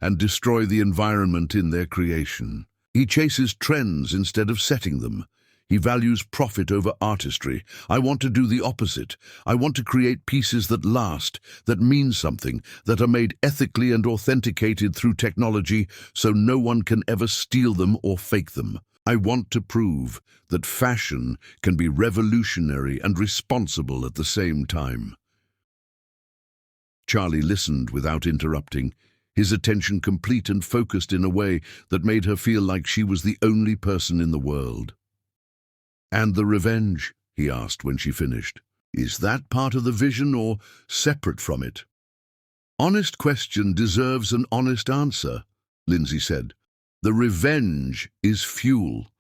and destroy the environment in their creation. He chases trends instead of setting them. He values profit over artistry. I want to do the opposite. I want to create pieces that last, that mean something, that are made ethically and authenticated through technology so no one can ever steal them or fake them. I want to prove that fashion can be revolutionary and responsible at the same time." Charlie listened without interrupting, his attention complete and focused in a way that made her feel like she was the only person in the world. "And the revenge?" he asked when she finished. "Is that part of the vision or separate from it?" "Honest question deserves an honest answer," Lindsay said. "The revenge is fuel.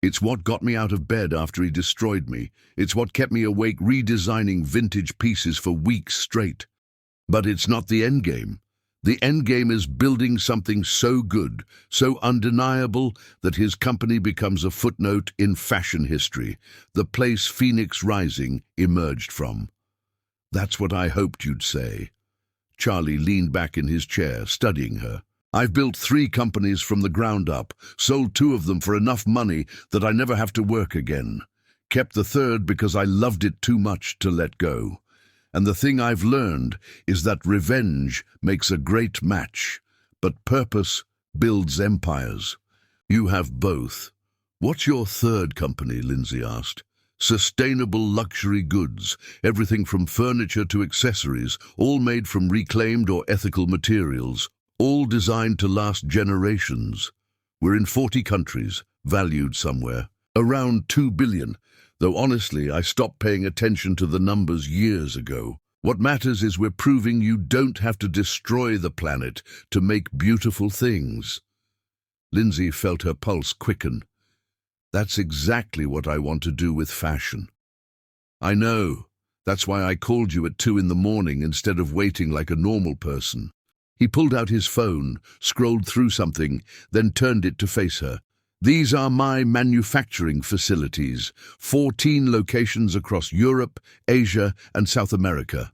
It's what got me out of bed after he destroyed me. It's what kept me awake redesigning vintage pieces for weeks straight. But it's not the end game. The end game is building something so good, so undeniable, that his company becomes a footnote in fashion history, the place Phoenix Rising emerged from." "That's what I hoped you'd say." Charlie leaned back in his chair, studying her. I've built 3 companies from the ground up, sold 2 of them for enough money that I never have to work again. Kept the 3rd because I loved it too much to let go. And the thing I've learned is that revenge makes a great match, but purpose builds empires. You have both. What's your 3rd company? Lindsay asked. Sustainable luxury goods, everything from furniture to accessories, all made from reclaimed or ethical materials, all designed to last generations. We're in 40 countries, valued somewhere, around 2 billion, though honestly I stopped paying attention to the numbers years ago. What matters is we're proving you don't have to destroy the planet to make beautiful things. Lindsay felt her pulse quicken. That's exactly what I want to do with fashion. I know. That's why I called you at 2 in the morning instead of waiting like a normal person. He pulled out his phone, scrolled through something, then turned it to face her. These are my manufacturing facilities, 14 locations across Europe, Asia, and South America.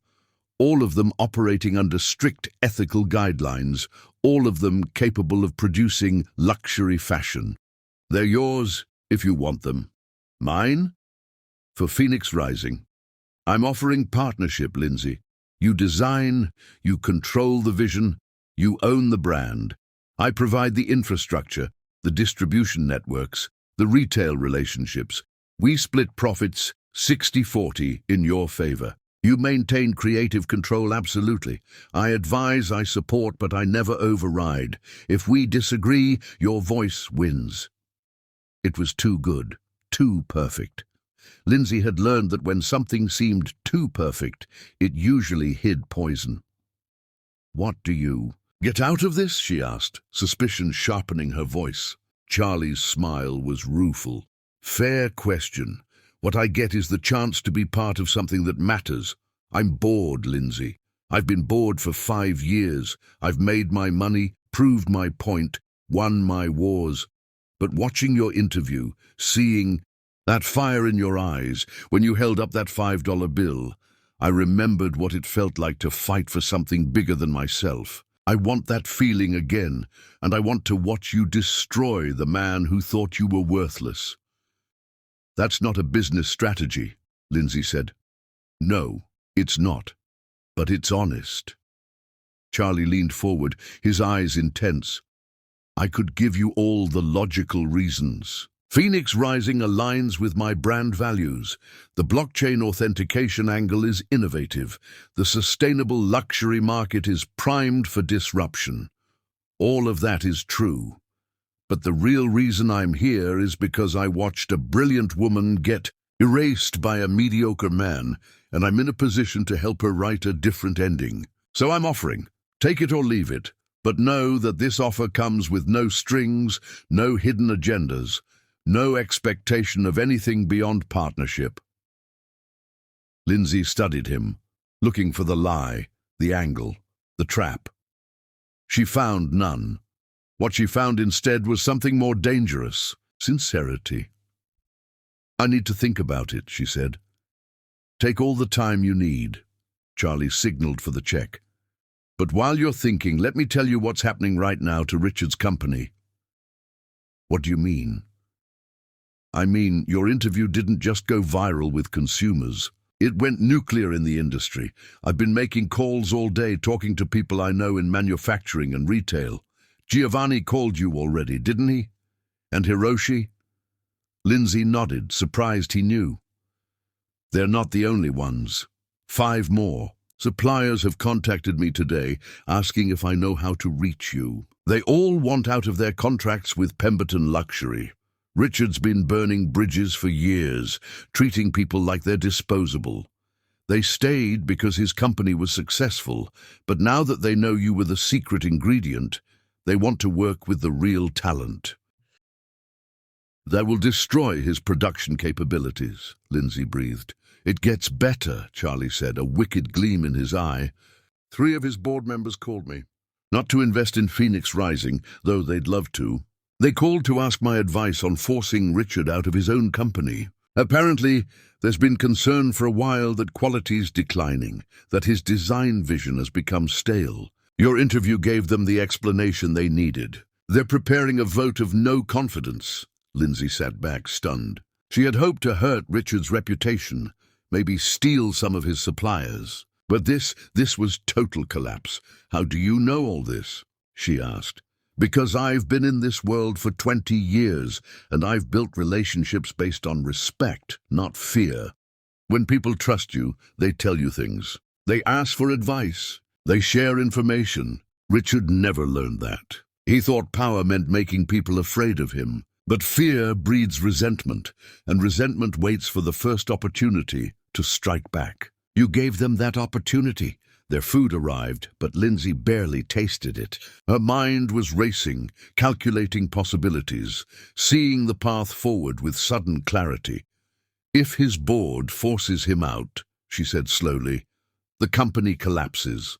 All of them operating under strict ethical guidelines, all of them capable of producing luxury fashion. They're yours if you want them. Mine? For Phoenix Rising. I'm offering partnership, Lindsay. You design, you control the vision, you own the brand. I provide the infrastructure, the distribution networks, the retail relationships. We split profits 60-40 in your favor. You maintain creative control, absolutely. I advise, I support, but I never override. If we disagree, your voice wins. It was too good, too perfect. Lindsay had learned that when something seemed too perfect, it usually hid poison. What do you get out of this? She asked, suspicion sharpening her voice. Charlie's smile was rueful. Fair question. What I get is the chance to be part of something that matters. I'm bored, Lindsay. I've been bored for 5 years. I've made my money, proved my point, won my wars. But watching your interview, seeing that fire in your eyes when you held up that $5 bill, I remembered what it felt like to fight for something bigger than myself. I want that feeling again, and I want to watch you destroy the man who thought you were worthless. That's not a business strategy, Lindsay said. No, it's not, but it's honest. Charlie leaned forward, his eyes intense. I could give you all the logical reasons. Phoenix Rising aligns with my brand values. The blockchain authentication angle is innovative. The sustainable luxury market is primed for disruption. All of that is true. But the real reason I'm here is because I watched a brilliant woman get erased by a mediocre man, and I'm in a position to help her write a different ending. So I'm offering. Take it or leave it. But know that this offer comes with no strings, no hidden agendas, no expectation of anything beyond partnership. Lindsay studied him, looking for the lie, the angle, the trap. She found none. What she found instead was something more dangerous, sincerity. I need to think about it, she said. Take all the time you need. Charlie signaled for the check. But while you're thinking, let me tell you what's happening right now to Richard's company. What do you mean? I mean, your interview didn't just go viral with consumers. It went nuclear in the industry. I've been making calls all day, talking to people I know in manufacturing and retail. Giovanni called you already, didn't he? And Hiroshi? Lindsay nodded, surprised he knew. They're not the only ones. 5 more. Suppliers have contacted me today, asking if I know how to reach you. They all want out of their contracts with Pemberton Luxury. Richard's been burning bridges for years, treating people like they're disposable. They stayed because his company was successful, but now that they know you were the secret ingredient, they want to work with the real talent. That will destroy his production capabilities, Lindsay breathed. It gets better, Charlie said, a wicked gleam in his eye. 3 of his board members called me. Not to invest in Phoenix Rising, though they'd love to. They called to ask my advice on forcing Richard out of his own company. Apparently, there's been concern for a while that quality's declining, that his design vision has become stale. Your interview gave them the explanation they needed. They're preparing a vote of no confidence. Lindsay sat back, stunned. She had hoped to hurt Richard's reputation, maybe steal some of his suppliers. But this was total collapse. How do you know all this? She asked. Because I've been in this world for 20 years, and I've built relationships based on respect, not fear. When people trust you, they tell you things. They ask for advice. They share information. Richard never learned that. He thought power meant making people afraid of him. But fear breeds resentment, and resentment waits for the first opportunity to strike back. You gave them that opportunity. Their food arrived, but Lindsay barely tasted it. Her mind was racing, calculating possibilities, seeing the path forward with sudden clarity. If his board forces him out, she said slowly, the company collapses.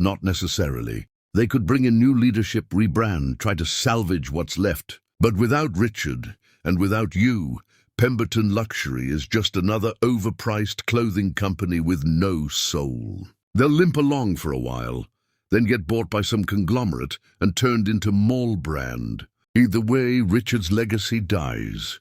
Not necessarily. They could bring in new leadership, rebrand, try to salvage what's left. But without Richard, and without you, Pemberton Luxury is just another overpriced clothing company with no soul. They'll limp along for a while, then get bought by some conglomerate and turned into mall brand. Either way, Richard's legacy dies.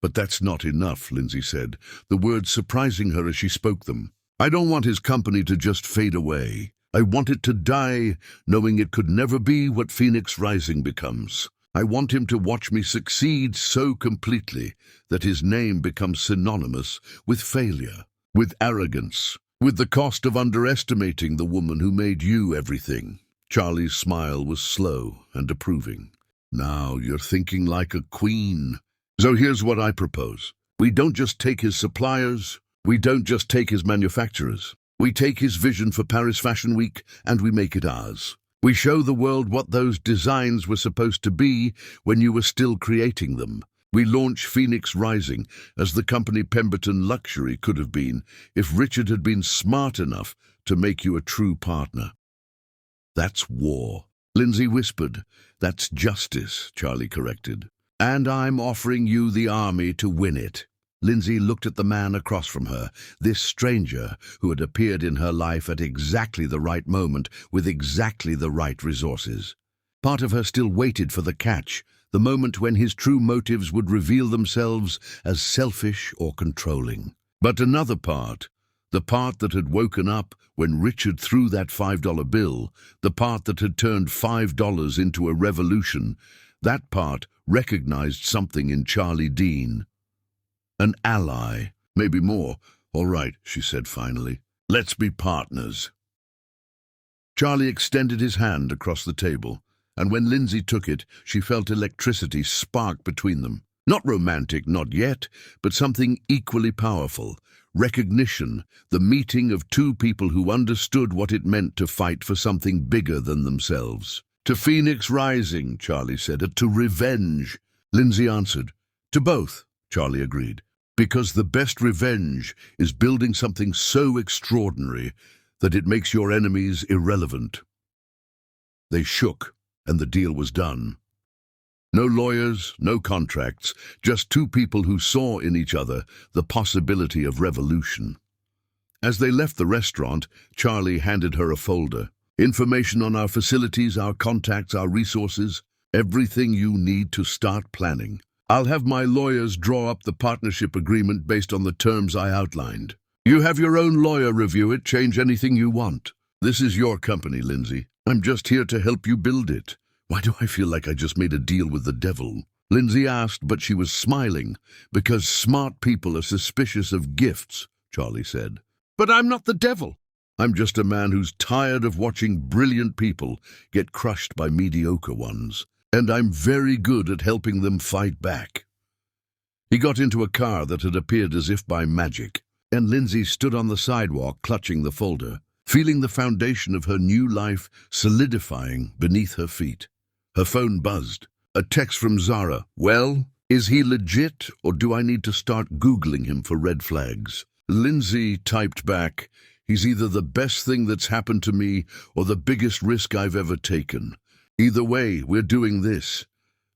But that's not enough, Lindsay said, the words surprising her as she spoke them. I don't want his company to just fade away. I want it to die, knowing it could never be what Phoenix Rising becomes. I want him to watch me succeed so completely that his name becomes synonymous with failure, with arrogance, with the cost of underestimating the woman who made you everything. Charlie's smile was slow and approving. Now you're thinking like a queen. So here's what I propose. We don't just take his suppliers. We don't just take his manufacturers. We take his vision for Paris Fashion Week and we make it ours. We show the world what those designs were supposed to be when you were still creating them. We launch Phoenix Rising as the company Pemberton Luxury could have been if Richard had been smart enough to make you a true partner. That's war, Lindsay whispered. That's justice, Charlie corrected. And I'm offering you the army to win it. Lindsay looked at the man across from her, this stranger who had appeared in her life at exactly the right moment with exactly the right resources. Part of her still waited for the catch, the moment when his true motives would reveal themselves as selfish or controlling. But another part, the part that had woken up when Richard threw that $5 bill, the part that had turned $5 into a revolution, that part recognized something in Charlie Dean. An ally, maybe more. All right, she said finally. Let's be partners. Charlie extended his hand across the table, and when Lindsay took it, she felt electricity spark between them. Not romantic, not yet, but something equally powerful. Recognition, the meeting of two people who understood what it meant to fight for something bigger than themselves. To Phoenix Rising, Charlie said. To revenge. Lindsay answered. To both, Charlie agreed. Because the best revenge is building something so extraordinary that it makes your enemies irrelevant. They shook, and the deal was done. No lawyers, no contracts, just two people who saw in each other the possibility of revolution. As they left the restaurant, Charlie handed her a folder. Information on our facilities, our contacts, our resources, everything you need to start planning. I'll have my lawyers draw up the partnership agreement based on the terms I outlined. You have your own lawyer review it, change anything you want. This is your company, Lindsay. I'm just here to help you build it. Why do I feel like I just made a deal with the devil? Lindsay asked, but she was smiling. Because smart people are suspicious of gifts, Charlie said. But I'm not the devil. I'm just a man who's tired of watching brilliant people get crushed by mediocre ones. And I'm very good at helping them fight back. He got into a car that had appeared as if by magic, and Lindsay stood on the sidewalk clutching the folder, feeling the foundation of her new life solidifying beneath her feet. Her phone buzzed. A text from Zara. Well, is he legit, or do I need to start Googling him for red flags? Lindsay typed back, he's either the best thing that's happened to me or the biggest risk I've ever taken. Either way, we're doing this.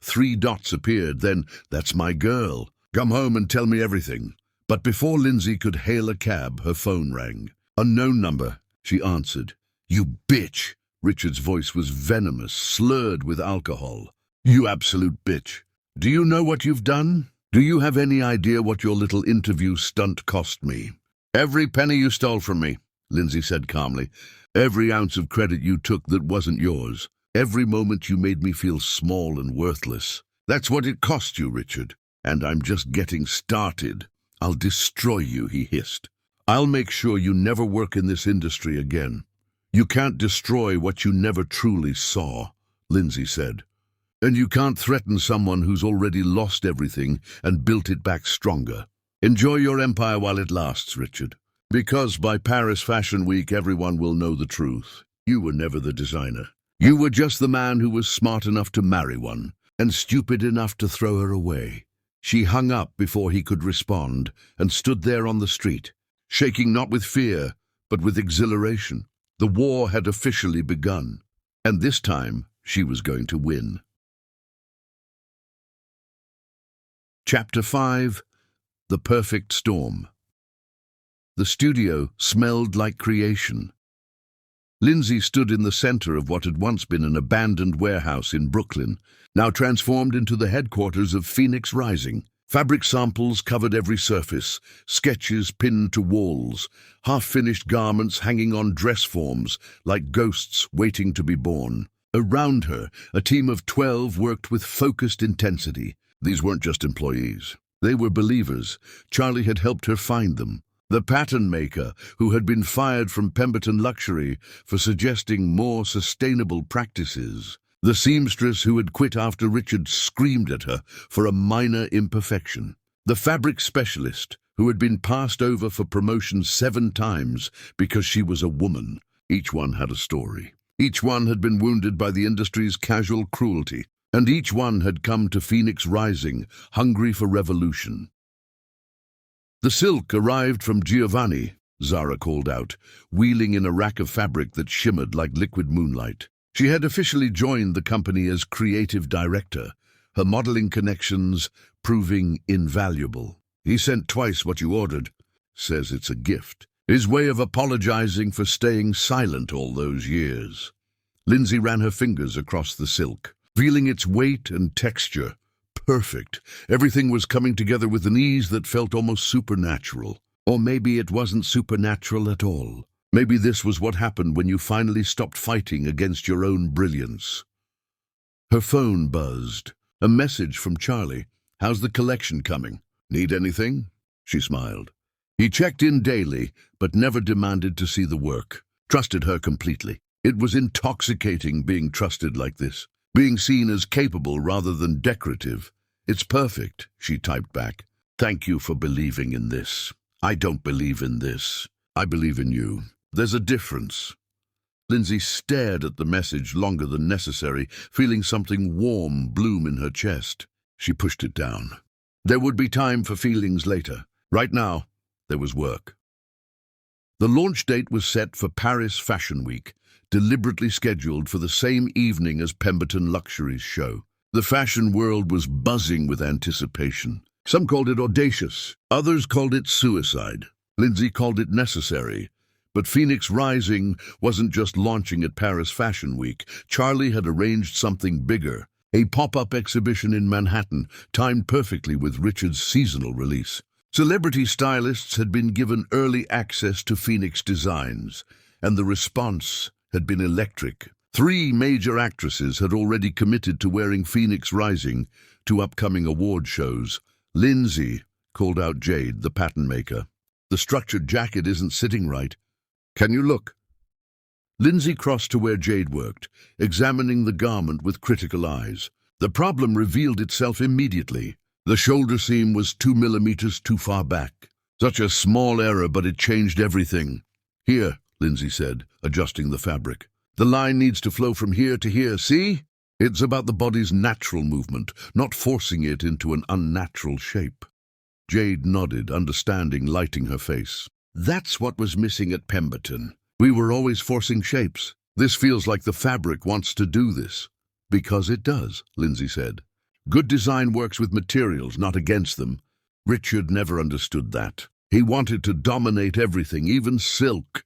3 dots appeared, then, that's my girl. Come home and tell me everything. But before Lindsay could hail a cab, her phone rang. Unknown number, she answered. You bitch, Richard's voice was venomous, slurred with alcohol. "You absolute bitch. Do you know what you've done? Do you have any idea what your little interview stunt cost me?" "Every penny you stole from me," Lindsay said calmly. "Every ounce of credit you took that wasn't yours. Every moment you made me feel small and worthless. That's what it cost you, Richard. And I'm just getting started. I'll destroy you," he hissed. "I'll make sure you never work in this industry again." "You can't destroy what you never truly saw," Lindsay said. "And you can't threaten someone who's already lost everything and built it back stronger. Enjoy your empire while it lasts, Richard. Because by Paris Fashion Week everyone will know the truth. You were never the designer. You were just the man who was smart enough to marry one, and stupid enough to throw her away." She hung up before he could respond and stood there on the street, shaking not with fear, but with exhilaration. The war had officially begun, and this time she was going to win. Chapter 5. The Perfect Storm. The studio smelled like creation. Lindsay stood in the center of what had once been an abandoned warehouse in Brooklyn, now transformed into the headquarters of Phoenix Rising. Fabric samples covered every surface, sketches pinned to walls, half-finished garments hanging on dress forms like ghosts waiting to be born. Around her, a team of 12 worked with focused intensity. These weren't just employees. They were believers. Charlie had helped her find them. The pattern maker, who had been fired from Pemberton Luxury for suggesting more sustainable practices. The seamstress who had quit after Richard screamed at her for a minor imperfection. The fabric specialist, who had been passed over for promotion 7 times because she was a woman. Each one had a story. Each one had been wounded by the industry's casual cruelty. And each one had come to Phoenix Rising, hungry for revolution. "The silk arrived from Giovanni," Zara called out, wheeling in a rack of fabric that shimmered like liquid moonlight. She had officially joined the company as creative director, her modeling connections proving invaluable. "He sent twice what you ordered. Says it's a gift. His way of apologizing for staying silent all those years." Lindsay ran her fingers across the silk, feeling its weight and texture. Perfect. Everything was coming together with an ease that felt almost supernatural. Or maybe it wasn't supernatural at all. Maybe this was what happened when you finally stopped fighting against your own brilliance. Her phone buzzed. A message from Charlie. "How's the collection coming? Need anything?" She smiled. He checked in daily, but never demanded to see the work. Trusted her completely. It was intoxicating being trusted like this. Being seen as capable rather than decorative. "It's perfect," she typed back. "Thank you for believing in this. I don't believe in this. I believe in you. There's a difference." Lindsay stared at the message longer than necessary, feeling something warm bloom in her chest. She pushed it down. There would be time for feelings later. Right now, there was work. The launch date was set for Paris Fashion Week, deliberately scheduled for the same evening as Pemberton Luxury's show. The fashion world was buzzing with anticipation. Some called it audacious, others called it suicide. Lindsay called it necessary. But Phoenix Rising wasn't just launching at Paris Fashion Week. Charlie had arranged something bigger, a pop-up exhibition in Manhattan, timed perfectly with Richard's seasonal release. Celebrity stylists had been given early access to Phoenix designs, and the response had been electric. 3 major actresses had already committed to wearing Phoenix Rising to upcoming award shows. "Lindsay," called out Jade, the pattern maker. "The structured jacket isn't sitting right. Can you look?" Lindsay crossed to where Jade worked, examining the garment with critical eyes. The problem revealed itself immediately. The shoulder seam was 2 millimeters too far back. Such a small error, but it changed everything. "Here," Lindsay said, adjusting the fabric. "The line needs to flow from here to here, see? It's about the body's natural movement, not forcing it into an unnatural shape." Jade nodded, understanding, lighting her face. "That's what was missing at Pemberton. We were always forcing shapes. This feels like the fabric wants to do this." "Because it does," Lindsay said. "Good design works with materials, not against them." Richard never understood that. He wanted to dominate everything, even silk.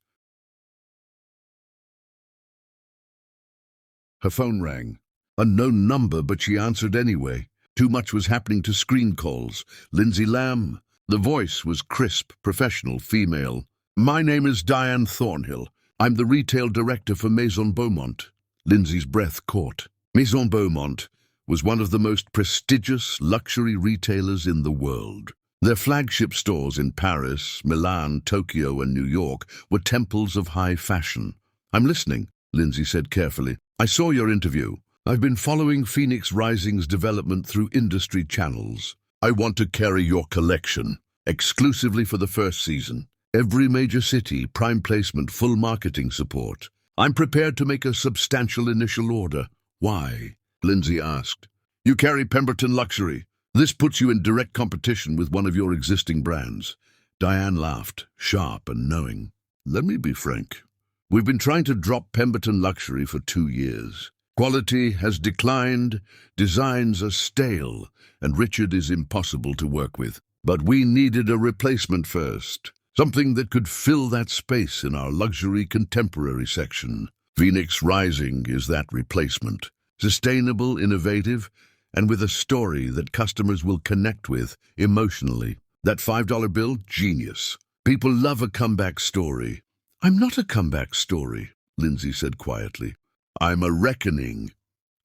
Her phone rang. Unknown number, but she answered anyway. Too much was happening to screen calls. Lindsay Lamb. The voice was crisp, professional, female. My name is Diane Thornhill. I'm the retail director for Maison Beaumont. Lindsay's breath caught. Maison Beaumont was one of the most prestigious luxury retailers in the world. Their flagship stores in Paris, Milan, Tokyo, and New York were temples of high fashion. I'm listening, Lindsay said carefully. I saw your interview. I've been following Phoenix Rising's development through industry channels. I want to carry your collection exclusively for the first season. Every major city, prime placement, full marketing support. I'm prepared to make a substantial initial order. Why? Lindsay asked. You carry Pemberton Luxury. This puts you in direct competition with one of your existing brands. Diane laughed, sharp and knowing. Let me be frank. We've been trying to drop Pemberton Luxury for 2 years. Quality has declined, designs are stale, and Richard is impossible to work with. But we needed a replacement first, something that could fill that space in our luxury contemporary section. Phoenix Rising is that replacement. Sustainable, innovative, and with a story that customers will connect with emotionally. That $5 bill, genius. People love a comeback story. I'm not a comeback story, Lindsay said quietly. I'm a reckoning.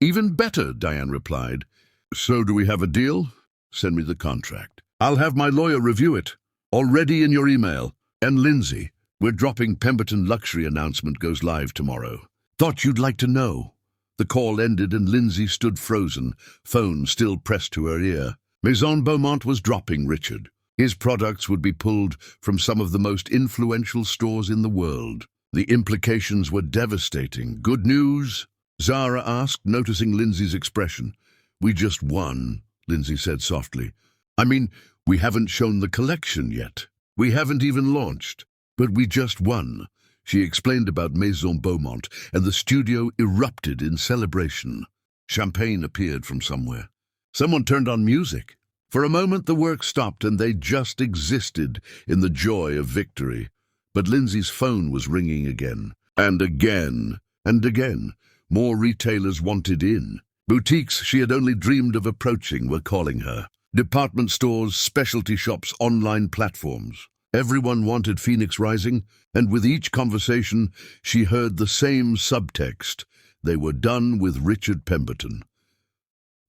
Even better, Diane replied. So do we have a deal? Send me the contract. I'll have my lawyer review it. Already in your email. And Lindsay, we're dropping Pemberton Luxury announcement goes live tomorrow. Thought you'd like to know. The call ended and Lindsay stood frozen, phone still pressed to her ear. Maison Beaumont was dropping Richard. His products would be pulled from some of the most influential stores in the world. The implications were devastating. Good news? Zara asked, noticing Lindsay's expression. We just won, Lindsay said softly. I mean, we haven't shown the collection yet. We haven't even launched. But we just won. She explained about Maison Beaumont, and the studio erupted in celebration. Champagne appeared from somewhere. Someone turned on music. For a moment the work stopped and they just existed in the joy of victory. But Lindsay's phone was ringing again, and again, and again. More retailers wanted in. Boutiques she had only dreamed of approaching were calling her. Department stores, specialty shops, online platforms. Everyone wanted Phoenix Rising, and with each conversation she heard the same subtext. They were done with Richard Pemberton.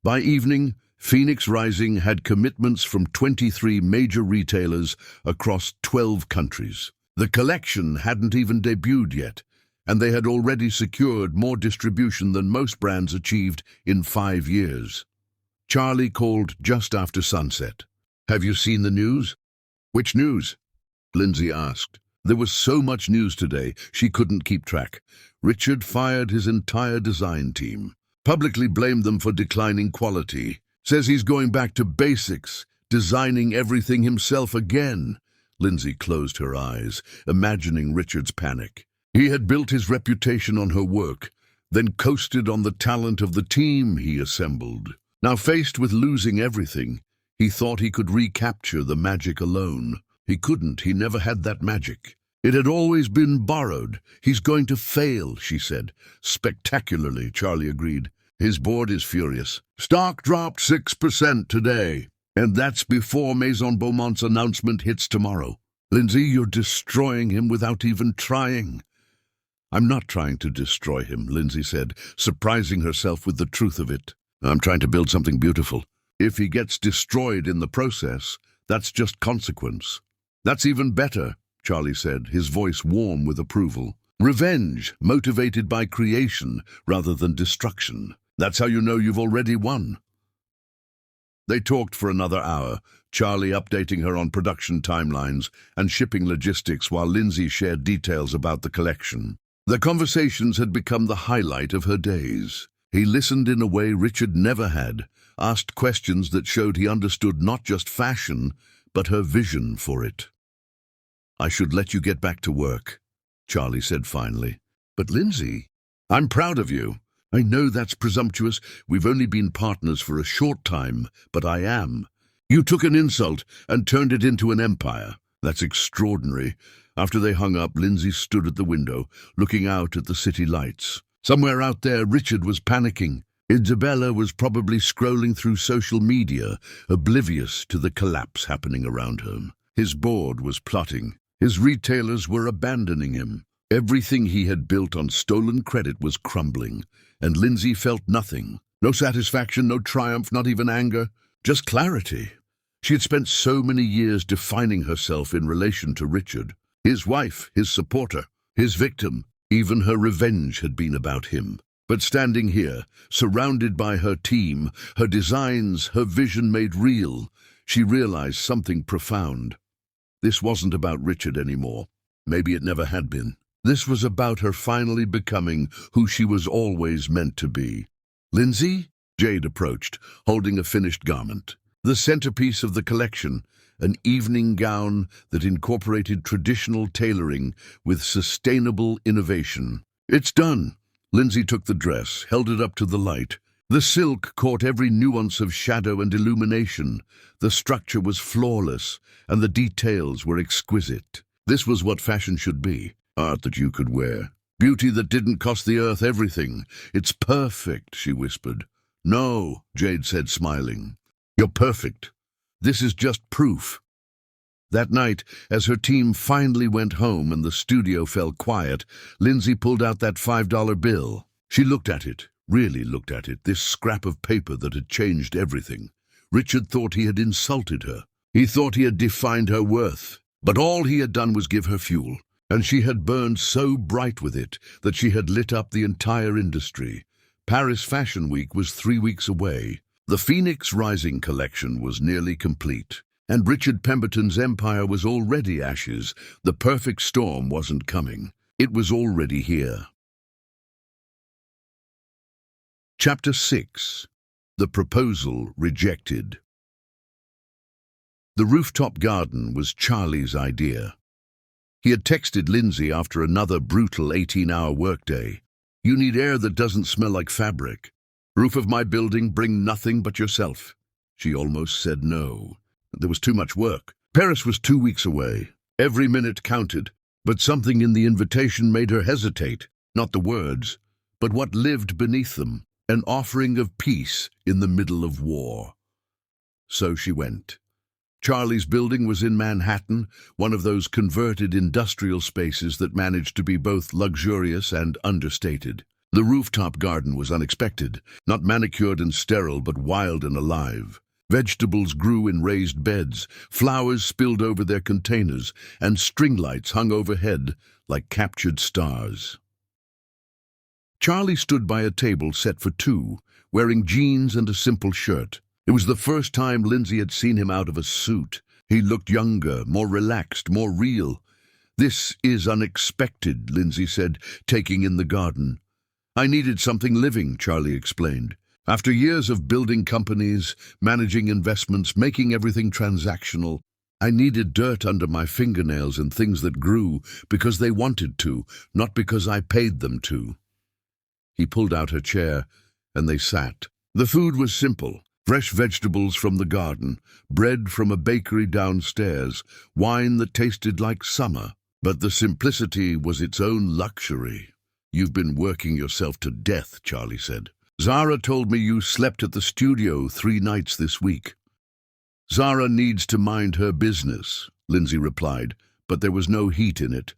By evening, Phoenix Rising had commitments from 23 major retailers across 12 countries. The collection hadn't even debuted yet, and they had already secured more distribution than most brands achieved in 5 years. Charlie called just after sunset. Have you seen the news? Which news? Lindsay asked. There was so much news today, she couldn't keep track. Richard fired his entire design team, publicly blamed them for declining quality, says he's going back to basics, designing everything himself again. Lindsay closed her eyes, imagining Richard's panic. He had built his reputation on her work, then coasted on the talent of the team he assembled. Now faced with losing everything, he thought he could recapture the magic alone. He couldn't, he never had that magic. It had always been borrowed. He's going to fail, she said. Spectacularly, Charlie agreed. His board is furious. Stock dropped 6% today. And that's before Maison Beaumont's announcement hits tomorrow. Lindsay, you're destroying him without even trying. I'm not trying to destroy him, Lindsay said, surprising herself with the truth of it. I'm trying to build something beautiful. If he gets destroyed in the process, that's just consequence. That's even better, Charlie said, his voice warm with approval. Revenge, motivated by creation rather than destruction. That's how you know you've already won. They talked for another hour, Charlie updating her on production timelines and shipping logistics while Lindsay shared details about the collection. Their conversations had become the highlight of her days. He listened in a way Richard never had, asked questions that showed he understood not just fashion, but her vision for it. I should let you get back to work, Charlie said finally. But Lindsay, I'm proud of you. I know that's presumptuous. We've only been partners for a short time, but I am. You took an insult and turned it into an empire. That's extraordinary. After they hung up, Lindsay stood at the window, looking out at the city lights. Somewhere out there, Richard was panicking. Isabella was probably scrolling through social media, oblivious to the collapse happening around her. His board was plotting. His retailers were abandoning him. Everything he had built on stolen credit was crumbling, and Lindsay felt nothing. No satisfaction, no triumph, not even anger, just clarity. She had spent so many years defining herself in relation to Richard. His wife, his supporter, his victim. Even her revenge had been about him. But standing here, surrounded by her team, her designs, her vision made real, she realized something profound. This wasn't about Richard anymore. Maybe it never had been. This was about her finally becoming who she was always meant to be. Lindsay? Jade approached, holding a finished garment. The centerpiece of the collection, an evening gown that incorporated traditional tailoring with sustainable innovation. It's done. Lindsay took the dress, held it up to the light. The silk caught every nuance of shadow and illumination. The structure was flawless, and the details were exquisite. This was what fashion should be. Art that you could wear. Beauty that didn't cost the earth everything. It's perfect, she whispered. No, Jade said, smiling. You're perfect. This is just proof. That night, as her team finally went home and the studio fell quiet, Lindsay pulled out that $5 bill. She looked at it, really looked at it, this scrap of paper that had changed everything. Richard thought he had insulted her. He thought he had defined her worth. But all he had done was give her fuel, and she had burned so bright with it that she had lit up the entire industry. Paris Fashion Week was 3 weeks away. The Phoenix Rising collection was nearly complete, and Richard Pemberton's empire was already ashes. The perfect storm wasn't coming. It was already here. Chapter 6. The Proposal Rejected. The rooftop garden was Charlie's idea. He had texted Lindsay after another brutal 18-hour workday. You need air that doesn't smell like fabric. Roof of my building, bring nothing but yourself. She almost said no. There was too much work. Paris was 2 weeks away. Every minute counted, but something in the invitation made her hesitate. Not the words, but what lived beneath them, an offering of peace in the middle of war. So she went. Charlie's building was in Manhattan, one of those converted industrial spaces that managed to be both luxurious and understated. The rooftop garden was unexpected, not manicured and sterile, but wild and alive. Vegetables grew in raised beds, flowers spilled over their containers, and string lights hung overhead like captured stars. Charlie stood by a table set for two, wearing jeans and a simple shirt. It was the first time Lindsay had seen him out of a suit. He looked younger, more relaxed, more real. This is unexpected, Lindsay said, taking in the garden. I needed something living, Charlie explained. After years of building companies, managing investments, making everything transactional, I needed dirt under my fingernails and things that grew because they wanted to, not because I paid them to. He pulled out her chair, and they sat. The food was simple. Fresh vegetables from the garden, bread from a bakery downstairs, wine that tasted like summer. But the simplicity was its own luxury. You've been working yourself to death, Charlie said. Zara told me you slept at the studio 3 nights this week. Zara needs to mind her business, Lindsay replied, but there was no heat in it.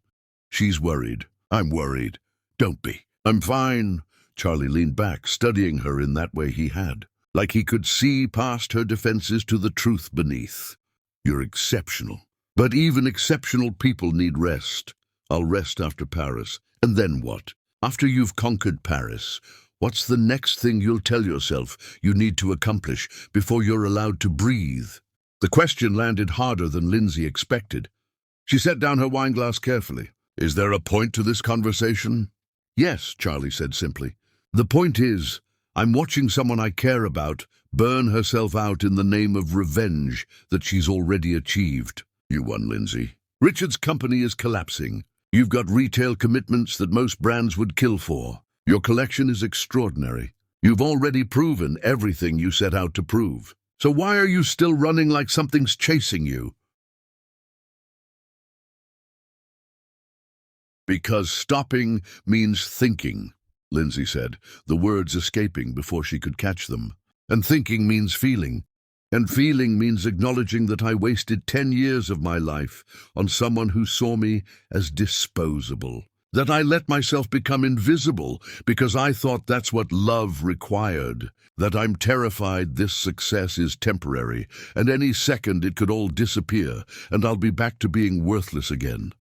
She's worried. I'm worried. Don't be. I'm fine. Charlie leaned back, studying her in that way he had, like he could see past her defenses to the truth beneath. You're exceptional. But even exceptional people need rest. I'll rest after Paris. And then what? After you've conquered Paris, what's the next thing you'll tell yourself you need to accomplish before you're allowed to breathe? The question landed harder than Lindsay expected. She set down her wineglass carefully. Is there a point to this conversation? Yes, Charlie said simply. The point is, I'm watching someone I care about burn herself out in the name of revenge that she's already achieved. You won, Lindsay. Richard's company is collapsing. You've got retail commitments that most brands would kill for. Your collection is extraordinary. You've already proven everything you set out to prove. So why are you still running like something's chasing you? Because stopping means thinking. Lindsay said, the words escaping before she could catch them. And thinking means feeling. And feeling means acknowledging that I wasted 10 years of my life on someone who saw me as disposable. That I let myself become invisible because I thought that's what love required. That I'm terrified this success is temporary, and any second it could all disappear, and I'll be back to being worthless again.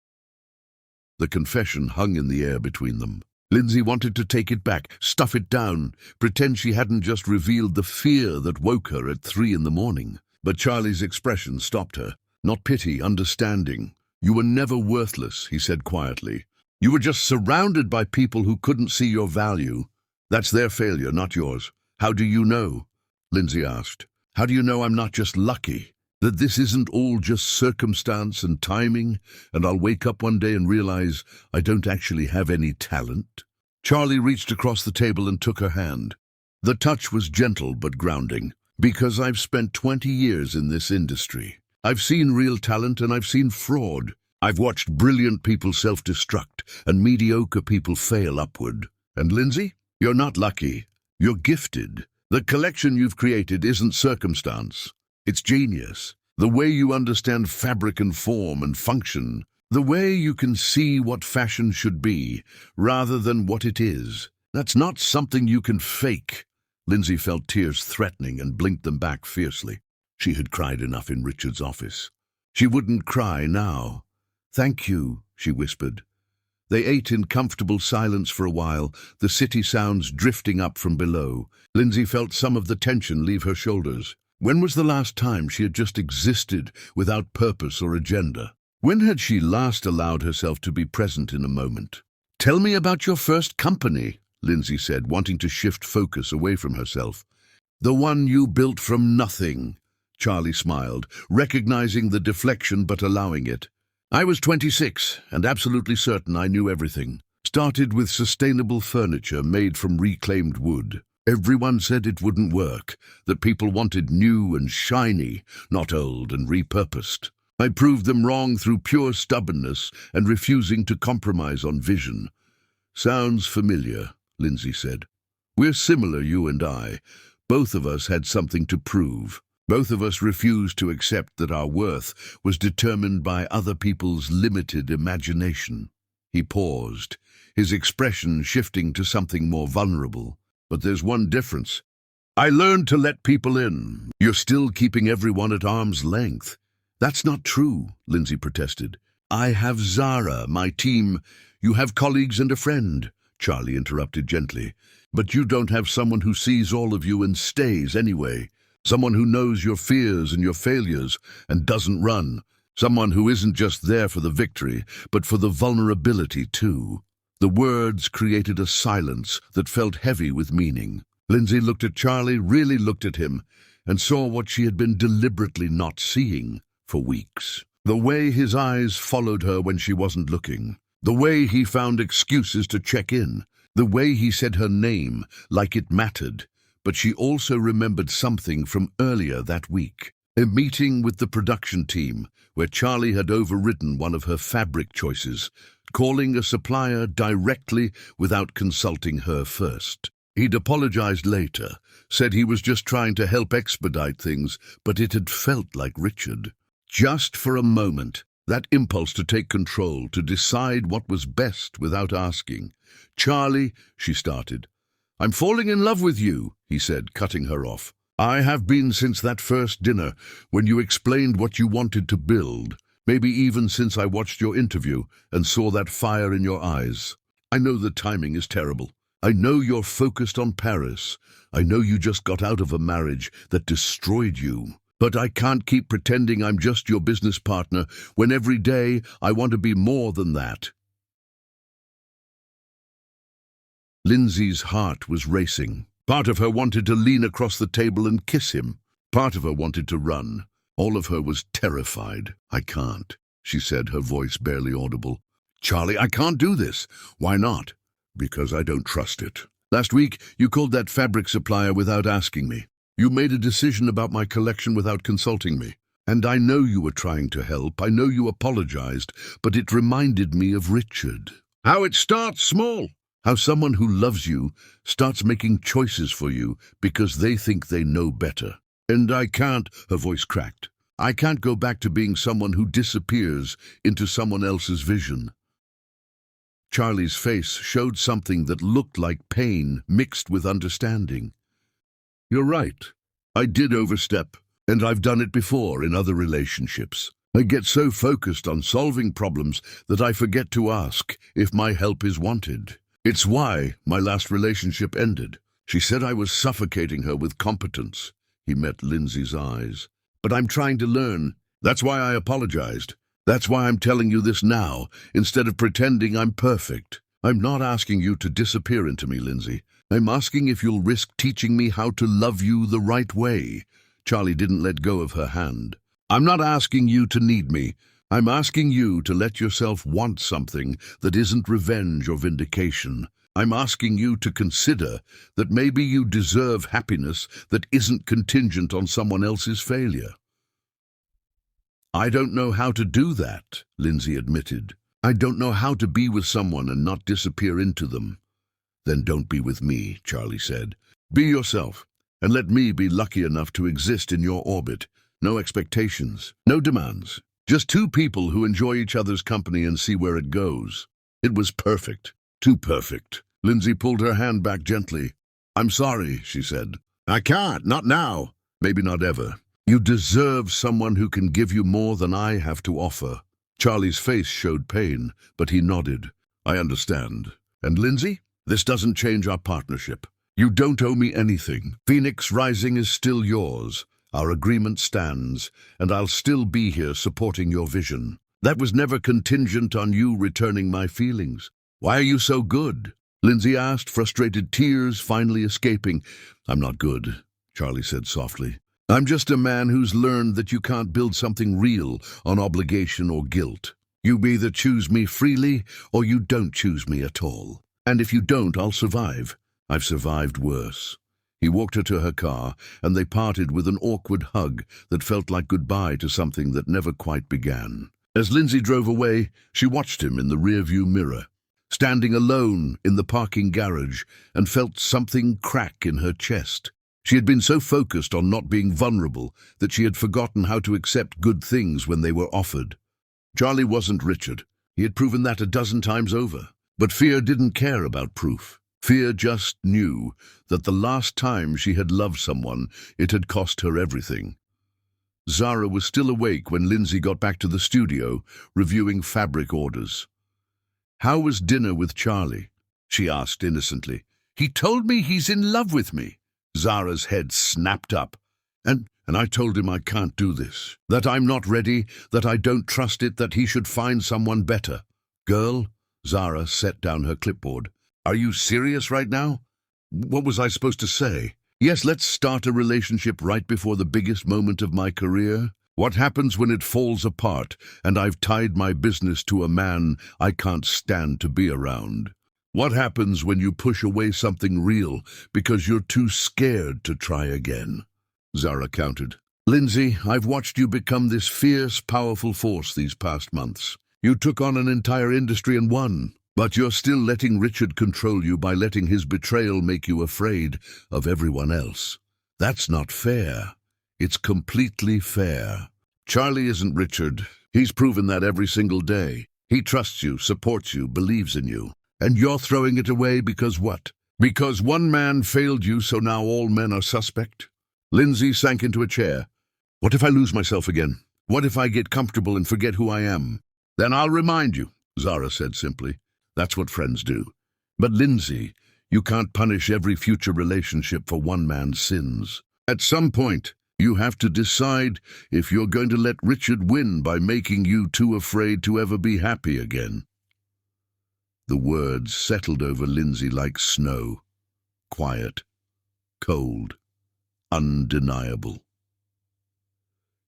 The confession hung in the air between them. Lindsay wanted to take it back, stuff it down, pretend she hadn't just revealed the fear that woke her at 3 a.m. But Charlie's expression stopped her. Not pity, understanding. You were never worthless, he said quietly. You were just surrounded by people who couldn't see your value. That's their failure, not yours. How do you know? Lindsay asked. How do you know I'm not just lucky? That this isn't all just circumstance and timing, and I'll wake up one day and realize I don't actually have any talent? Charlie reached across the table and took her hand. The touch was gentle but grounding. Because I've spent 20 years in this industry. I've seen real talent and I've seen fraud. I've watched brilliant people self-destruct and mediocre people fail upward. And Lindsay, you're not lucky. You're gifted. The collection you've created isn't circumstance. It's genius. The way you understand fabric and form and function. The way you can see what fashion should be, rather than what it is. That's not something you can fake. Lindsay felt tears threatening and blinked them back fiercely. She had cried enough in Richard's office. She wouldn't cry now. Thank you, she whispered. They ate in comfortable silence for a while, the city sounds drifting up from below. Lindsay felt some of the tension leave her shoulders. When was the last time she had just existed without purpose or agenda? When had she last allowed herself to be present in a moment? Tell me about your first company, Lindsay said, wanting to shift focus away from herself. The one you built from nothing, Charlie smiled, recognizing the deflection but allowing it. I was 26 and absolutely certain I knew everything. Started with sustainable furniture made from reclaimed wood. Everyone said it wouldn't work, that people wanted new and shiny, not old and repurposed. I proved them wrong through pure stubbornness and refusing to compromise on vision. Sounds familiar, Lindsay said. We're similar, you and I. Both of us had something to prove. Both of us refused to accept that our worth was determined by other people's limited imagination. He paused, his expression shifting to something more vulnerable. But there's one difference. I learned to let people in. You're still keeping everyone at arm's length. That's not true, Lindsay protested. I have Zara, my team. You have colleagues and a friend, Charlie interrupted gently. But you don't have someone who sees all of you and stays anyway. Someone who knows your fears and your failures and doesn't run. Someone who isn't just there for the victory, but for the vulnerability too. The words created a silence that felt heavy with meaning. Lindsay looked at Charlie, really looked at him, and saw what she had been deliberately not seeing for weeks. The way his eyes followed her when she wasn't looking. The way he found excuses to check in. The way he said her name like it mattered. But she also remembered something from earlier that week. A meeting with the production team, where Charlie had overridden one of her fabric choices, calling a supplier directly without consulting her first. He'd apologized later, said he was just trying to help expedite things, but it had felt like Richard. Just for a moment, that impulse to take control, to decide what was best without asking. Charlie, she started. I'm falling in love with you, he said, cutting her off. I have been since that first dinner, when you explained what you wanted to build. Maybe even since I watched your interview and saw that fire in your eyes. I know the timing is terrible. I know you're focused on Paris. I know you just got out of a marriage that destroyed you. But I can't keep pretending I'm just your business partner when every day I want to be more than that. Lindsay's heart was racing. Part of her wanted to lean across the table and kiss him. Part of her wanted to run. All of her was terrified. I can't, she said, her voice barely audible. Charlie, I can't do this. Why not? Because I don't trust it. Last week, you called that fabric supplier without asking me. You made a decision about my collection without consulting me. And I know you were trying to help. I know you apologized, but it reminded me of Richard. How it starts small. How someone who loves you starts making choices for you because they think they know better. And I can't, her voice cracked. I can't go back to being someone who disappears into someone else's vision. Charlie's face showed something that looked like pain mixed with understanding. You're right. I did overstep, and I've done it before in other relationships. I get so focused on solving problems that I forget to ask if my help is wanted. It's why my last relationship ended. She said I was suffocating her with competence. He met Lindsay's eyes. But I'm trying to learn. That's why I apologized. That's why I'm telling you this now, instead of pretending I'm perfect. I'm not asking you to disappear into me, Lindsay. I'm asking if you'll risk teaching me how to love you the right way. Charlie didn't let go of her hand. I'm not asking you to need me. I'm asking you to let yourself want something that isn't revenge or vindication. I'm asking you to consider that maybe you deserve happiness that isn't contingent on someone else's failure. I don't know how to do that, Lindsay admitted. I don't know how to be with someone and not disappear into them. Then don't be with me, Charlie said. Be yourself, and let me be lucky enough to exist in your orbit. No expectations, no demands. Just two people who enjoy each other's company and see where it goes. It was perfect. Too perfect. Lindsay pulled her hand back gently. I'm sorry, she said. I can't, not now. Maybe not ever. You deserve someone who can give you more than I have to offer. Charlie's face showed pain, but he nodded. I understand. And Lindsay, this doesn't change our partnership. You don't owe me anything. Phoenix Rising is still yours. Our agreement stands, and I'll still be here supporting your vision. That was never contingent on you returning my feelings. Why are you so good? Lindsay asked, frustrated tears finally escaping. I'm not good, Charlie said softly. I'm just a man who's learned that you can't build something real on obligation or guilt. You either choose me freely or you don't choose me at all. And if you don't, I'll survive. I've survived worse. He walked her to her car, and they parted with an awkward hug that felt like goodbye to something that never quite began. As Lindsay drove away, she watched him in the rearview mirror, standing alone in the parking garage, and felt something crack in her chest. She had been so focused on not being vulnerable that she had forgotten how to accept good things when they were offered. Charlie wasn't Richard. He had proven that a dozen times over. But fear didn't care about proof. Fear just knew that the last time she had loved someone, it had cost her everything. Zara was still awake when Lindsay got back to the studio, reviewing fabric orders. How was dinner with Charlie? She asked innocently. He told me he's in love with me. Zara's head snapped up. And I told him I can't do this, that I'm not ready, that I don't trust it, that he should find someone better. Girl, Zara set down her clipboard. Are you serious right now? What was I supposed to say? Yes, let's start a relationship right before the biggest moment of my career. What happens when it falls apart and I've tied my business to a man I can't stand to be around? What happens when you push away something real because you're too scared to try again? Zara countered. Lindsay, I've watched you become this fierce, powerful force these past months. You took on an entire industry and won. But you're still letting Richard control you by letting his betrayal make you afraid of everyone else. That's not fair. It's completely fair. Charlie isn't Richard. He's proven that every single day. He trusts you, supports you, believes in you. And you're throwing it away because what? Because one man failed you, so now all men are suspect? Lindsay sank into a chair. What if I lose myself again? What if I get comfortable and forget who I am? Then I'll remind you, Zara said simply. That's what friends do. But Lindsay, you can't punish every future relationship for one man's sins. At some point, you have to decide if you're going to let Richard win by making you too afraid to ever be happy again. The words settled over Lindsay like snow. Quiet, cold, undeniable.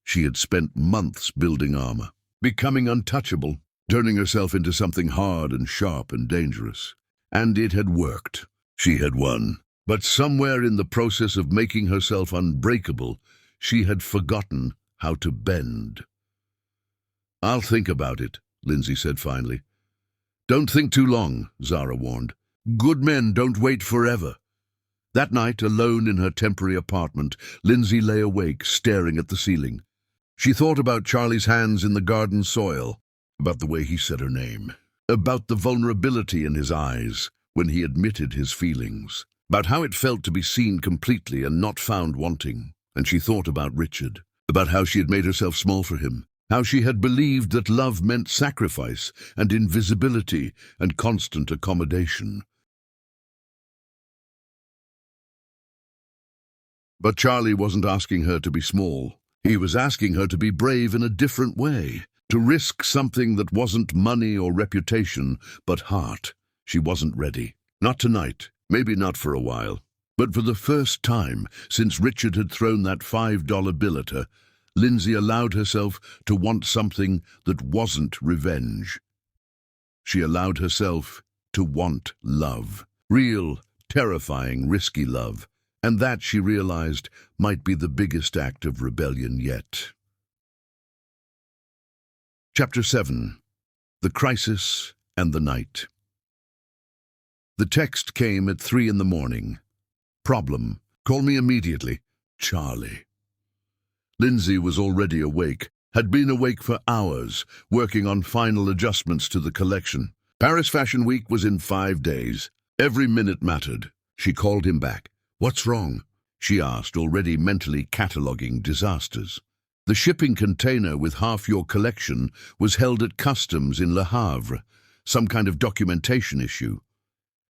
She had spent months building armor, becoming untouchable, turning herself into something hard and sharp and dangerous. And it had worked. She had won. But somewhere in the process of making herself unbreakable, she had forgotten how to bend. I'll think about it, Lindsay said finally. Don't think too long, Zara warned. Good men don't wait forever. That night, alone in her temporary apartment, Lindsay lay awake, staring at the ceiling. She thought about Charlie's hands in the garden soil, about the way he said her name, about the vulnerability in his eyes when he admitted his feelings, about how it felt to be seen completely and not found wanting. And she thought about Richard, about how she had made herself small for him, how she had believed that love meant sacrifice and invisibility and constant accommodation. But Charlie wasn't asking her to be small. He was asking her to be brave in a different way, to risk something that wasn't money or reputation, but heart. She wasn't ready. Not tonight, maybe not for a while. But for the first time since Richard had thrown that $5 bill at her, Lindsay allowed herself to want something that wasn't revenge. She allowed herself to want love. Real, terrifying, risky love. And that, she realized, might be the biggest act of rebellion yet. Chapter 7. The Crisis and the Night. The text came at 3 a.m. Problem. Call me immediately. Charlie. Lindsay was already awake, had been awake for hours, working on final adjustments to the collection. Paris Fashion Week was in 5 days. Every minute mattered. She called him back. What's wrong? She asked, already mentally cataloguing disasters. The shipping container with half your collection was held at customs in Le Havre, some kind of documentation issue.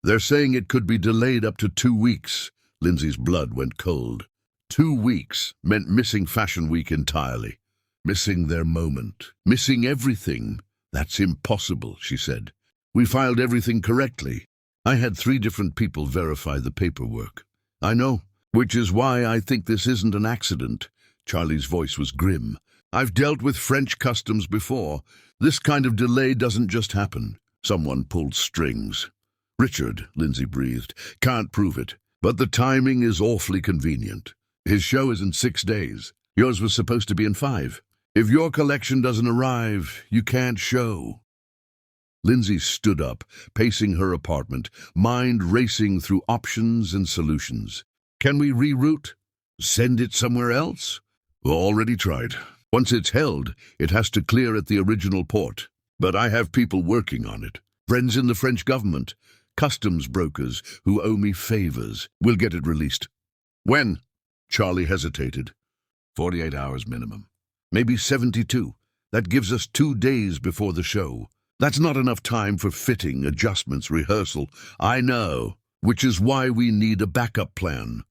They're saying it could be delayed up to 2 weeks. Lindsay's blood went cold. 2 weeks meant missing Fashion Week entirely. Missing their moment. Missing everything. That's impossible, she said. We filed everything correctly. I had 3 different people verify the paperwork. I know, which is why I think this isn't an accident. Charlie's voice was grim. I've dealt with French customs before. This kind of delay doesn't just happen. Someone pulled strings. Richard, Lindsay breathed, can't prove it, but the timing is awfully convenient. His show is in 6 days. Yours was supposed to be in 5. If your collection doesn't arrive, you can't show. Lindsay stood up, pacing her apartment, mind racing through options and solutions. Can we reroute? Send it somewhere else? Already tried. Once it's held, it has to clear at the original port. But I have people working on it. Friends in the French government. Customs brokers who owe me favors. We'll get it released. When? Charlie hesitated. 48 hours minimum. Maybe 72. That gives us 2 days before the show. That's not enough time for fitting, adjustments, rehearsal. I know, which is why we need a backup plan.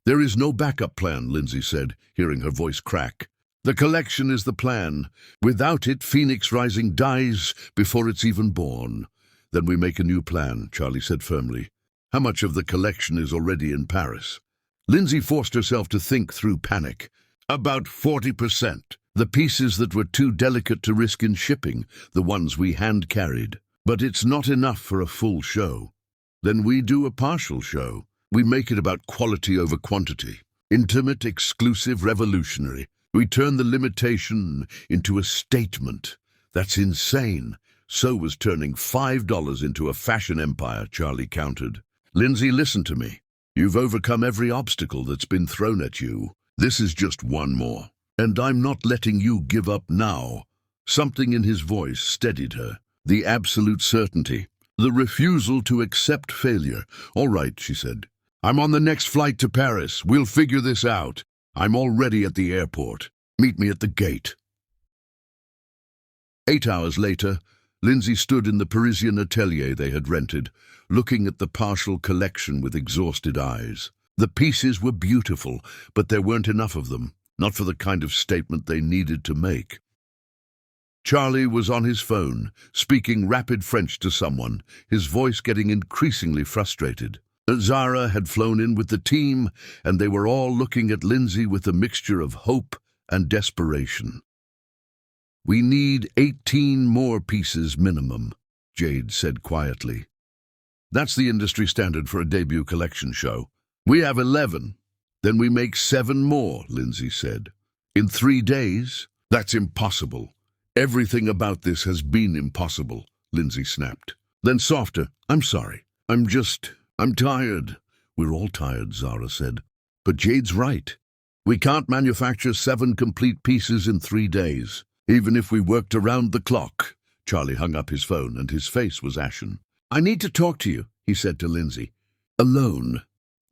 There is no backup plan, Lindsay said, hearing her voice crack. The collection is the plan. Without it, Phoenix Rising dies before it's even born. Then we make a new plan, Charlie said firmly. How much of the collection is already in Paris? Lindsay forced herself to think through panic. About 40%. The pieces that were too delicate to risk in shipping, the ones we hand-carried. But it's not enough for a full show. Then we do a partial show. We make it about quality over quantity. Intimate, exclusive, revolutionary. We turn the limitation into a statement. That's insane. So was turning $5 into a fashion empire, Charlie countered. Lindsay, listen to me. You've overcome every obstacle that's been thrown at you. This is just one more. And I'm not letting you give up now. Something in his voice steadied her. The absolute certainty. The refusal to accept failure. All right, she said. I'm on the next flight to Paris. We'll figure this out. I'm already at the airport. Meet me at the gate. 8 hours later, Lindsay stood in the Parisian atelier they had rented, looking at the partial collection with exhausted eyes. The pieces were beautiful, but there weren't enough of them. Not for the kind of statement they needed to make. Charlie was on his phone, speaking rapid French to someone, his voice getting increasingly frustrated. Zara had flown in with the team, and they were all looking at Lindsay with a mixture of hope and desperation. We need 18 more pieces minimum, Jade said quietly. That's the industry standard for a debut collection show. We have 11. Then we make 7 more, Lindsay said. In 3 days? That's impossible. Everything about this has been impossible, Lindsay snapped. Then softer, I'm sorry. I'm tired. We're all tired, Zara said. But Jade's right. We can't manufacture 7 complete pieces in 3 days, even if we worked around the clock. Charlie hung up his phone and his face was ashen. I need to talk to you, he said to Lindsay. Alone.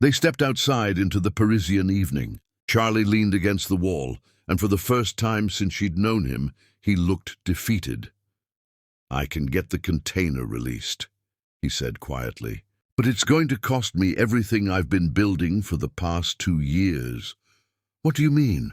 They stepped outside into the Parisian evening. Charlie leaned against the wall, and for the first time since she'd known him, he looked defeated. I can get the container released, he said quietly. But it's going to cost me everything I've been building for the past 2 years. What do you mean?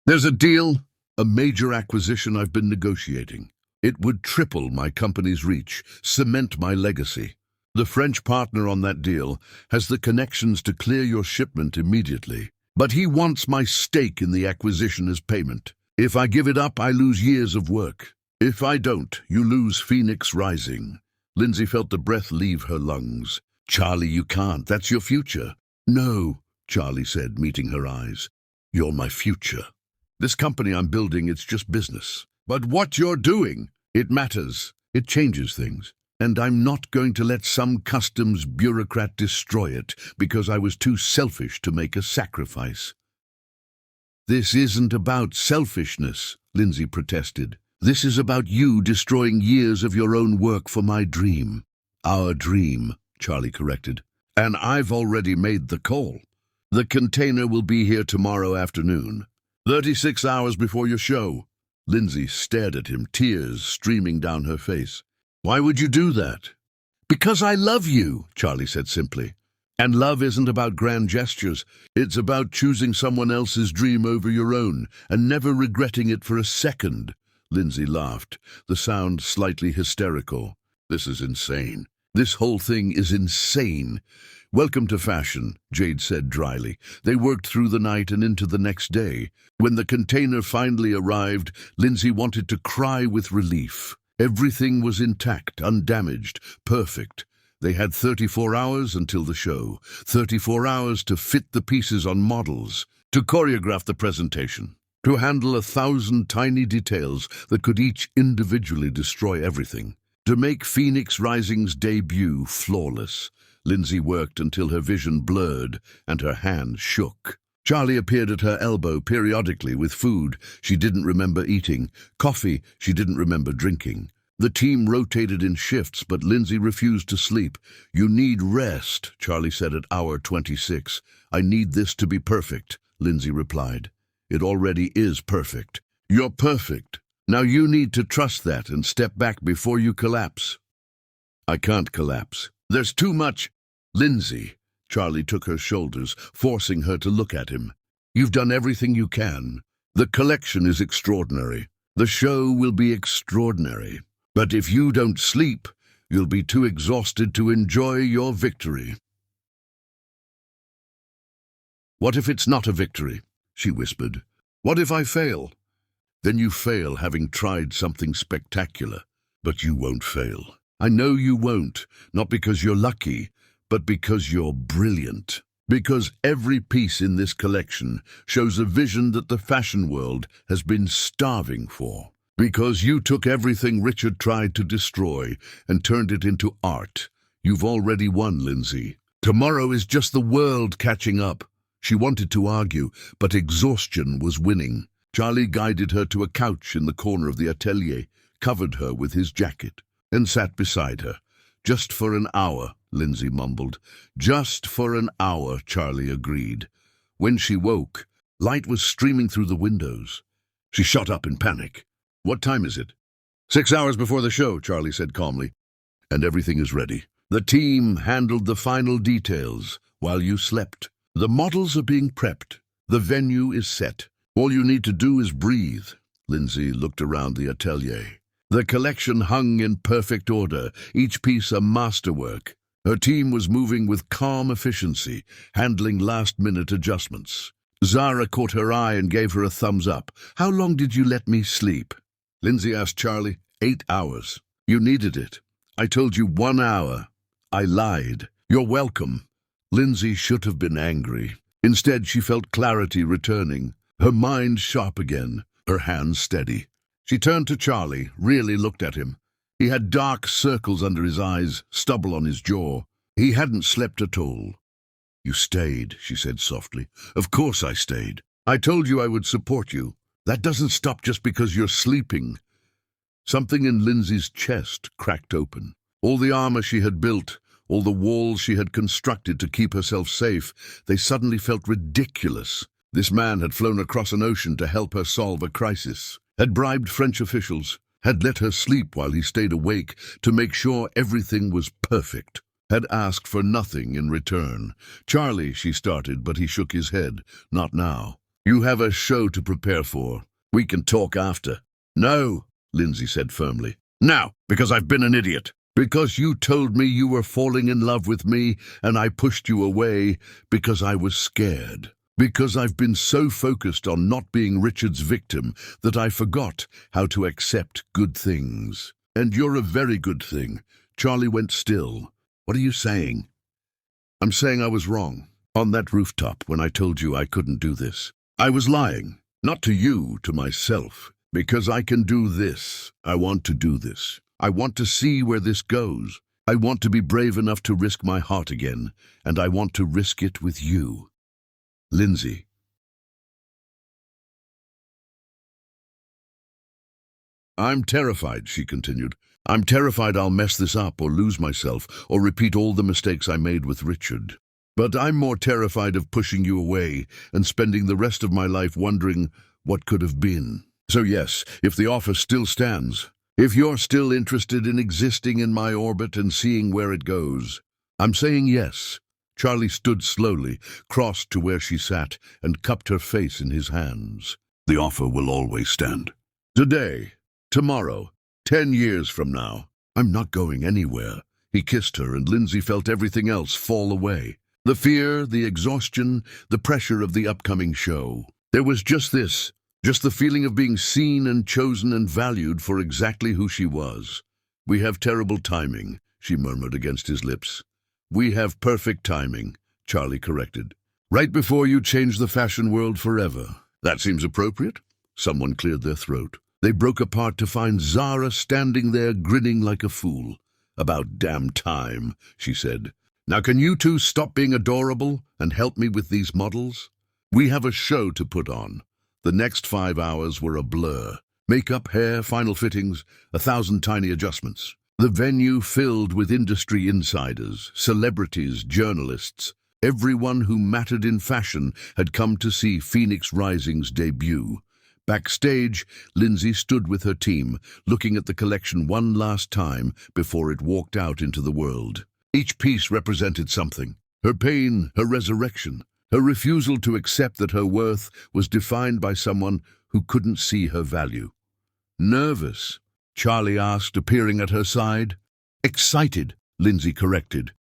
There's a deal, a major acquisition I've been negotiating. It would triple my company's reach, cement my legacy. The French partner on that deal has the connections to clear your shipment immediately. But he wants my stake in the acquisition as payment. If I give it up, I lose years of work. If I don't, you lose Phoenix Rising. Lindsay felt the breath leave her lungs. Charlie, you can't. That's your future. No, Charlie said, meeting her eyes. You're my future. This company I'm building, it's just business. But what you're doing, it matters. It changes things. And I'm not going to let some customs bureaucrat destroy it because I was too selfish to make a sacrifice. This isn't about selfishness, Lindsay protested. This is about you destroying years of your own work for my dream. Our dream, Charlie corrected. And I've already made the call. The container will be here tomorrow afternoon, 36 hours before your show. Lindsay stared at him, tears streaming down her face. Why would you do that? Because I love you, Charlie said simply. And love isn't about grand gestures. It's about choosing someone else's dream over your own and never regretting it for a second. Lindsay laughed, the sound slightly hysterical. This is insane. This whole thing is insane. Welcome to fashion, Jade said dryly. They worked through the night and into the next day. When the container finally arrived, Lindsay wanted to cry with relief. Everything was intact, undamaged, perfect. They had 34 hours until the show, 34 hours to fit the pieces on models, to choreograph the presentation, to handle 1,000 tiny details that could each individually destroy everything, to make Phoenix Rising's debut flawless. Lindsay worked until her vision blurred and her hands shook. Charlie appeared at her elbow periodically with food she didn't remember eating, coffee she didn't remember drinking. The team rotated in shifts, but Lindsay refused to sleep. You need rest, Charlie said at hour 26. I need this to be perfect, Lindsay replied. It already is perfect. You're perfect. Now you need to trust that and step back before you collapse. I can't collapse. There's too much. Lindsay. Charlie took her shoulders, forcing her to look at him. You've done everything you can. The collection is extraordinary. The show will be extraordinary. But if you don't sleep, you'll be too exhausted to enjoy your victory. What if it's not a victory? She whispered. What if I fail? Then you fail having tried something spectacular. But you won't fail. I know you won't, not because you're lucky, but because you're brilliant. Because every piece in this collection shows a vision that the fashion world has been starving for. Because you took everything Richard tried to destroy and turned it into art. You've already won, Lindsay. Tomorrow is just the world catching up. She wanted to argue, but exhaustion was winning. Charlie guided her to a couch in the corner of the atelier, covered her with his jacket, and sat beside her. Just for an hour, Lindsay mumbled. Just for an hour, Charlie agreed. When she woke, light was streaming through the windows. She shot up in panic. What time is it? 6 hours before the show, Charlie said calmly. And everything is ready. The team handled the final details while you slept. The models are being prepped. The venue is set. All you need to do is breathe. Lindsay looked around the atelier. The collection hung in perfect order, each piece a masterwork. Her team was moving with calm efficiency, handling last-minute adjustments. Zara caught her eye and gave her a thumbs up. How long did you let me sleep? Lindsay asked Charlie. 8 hours. You needed it. I told you 1 hour. I lied. You're welcome. Lindsay should have been angry. Instead, she felt clarity returning, her mind sharp again, her hands steady. She turned to Charlie, really looked at him. He had dark circles under his eyes, stubble on his jaw. He hadn't slept at all. "You stayed," she said softly. "Of course I stayed. I told you I would support you. That doesn't stop just because you're sleeping." Something in Lindsay's chest cracked open. All the armor she had built, all the walls she had constructed to keep herself safe, they suddenly felt ridiculous. This man had flown across an ocean to help her solve a crisis, had bribed French officials, had let her sleep while he stayed awake to make sure everything was perfect, had asked for nothing in return. "Charlie," she started, but he shook his head. "Not now. You have a show to prepare for. We can talk after." "No," Lindsay said firmly. "Now, because I've been an idiot. Because you told me you were falling in love with me and I pushed you away because I was scared. Because I've been so focused on not being Richard's victim that I forgot how to accept good things. And you're a very good thing." Charlie went still. "What are you saying?" "I'm saying I was wrong. On that rooftop when I told you I couldn't do this. I was lying. Not to you, to myself. Because I can do this. I want to do this. I want to see where this goes. I want to be brave enough to risk my heart again, and I want to risk it with you." Lindsay. "I'm terrified," she continued. "I'm terrified I'll mess this up or lose myself or repeat all the mistakes I made with Richard. But I'm more terrified of pushing you away and spending the rest of my life wondering what could have been. So yes, if the offer still stands, if you're still interested in existing in my orbit and seeing where it goes, I'm saying yes." Charlie stood slowly, crossed to where she sat, and cupped her face in his hands. "The offer will always stand. Today, tomorrow, 10 years from now. I'm not going anywhere." He kissed her, and Lindsay felt everything else fall away. The fear, the exhaustion, the pressure of the upcoming show. There was just this. Just the feeling of being seen and chosen and valued for exactly who she was. "We have terrible timing," she murmured against his lips. "We have perfect timing," Charlie corrected. "Right before you change the fashion world forever." "That seems appropriate." Someone cleared their throat. They broke apart to find Zara standing there grinning like a fool. "About damn time," she said. "Now can you two stop being adorable and help me with these models? We have a show to put on." The next 5 hours were a blur. Makeup, hair, final fittings, 1,000 tiny adjustments. The venue filled with industry insiders, celebrities, journalists. Everyone who mattered in fashion had come to see Phoenix Rising's debut. Backstage, Lindsay stood with her team, looking at the collection one last time before it walked out into the world. Each piece represented something. Her pain, her resurrection. Her refusal to accept that her worth was defined by someone who couldn't see her value. "Nervous?" Charlie asked, appearing at her side. "Excited," Lindsay corrected.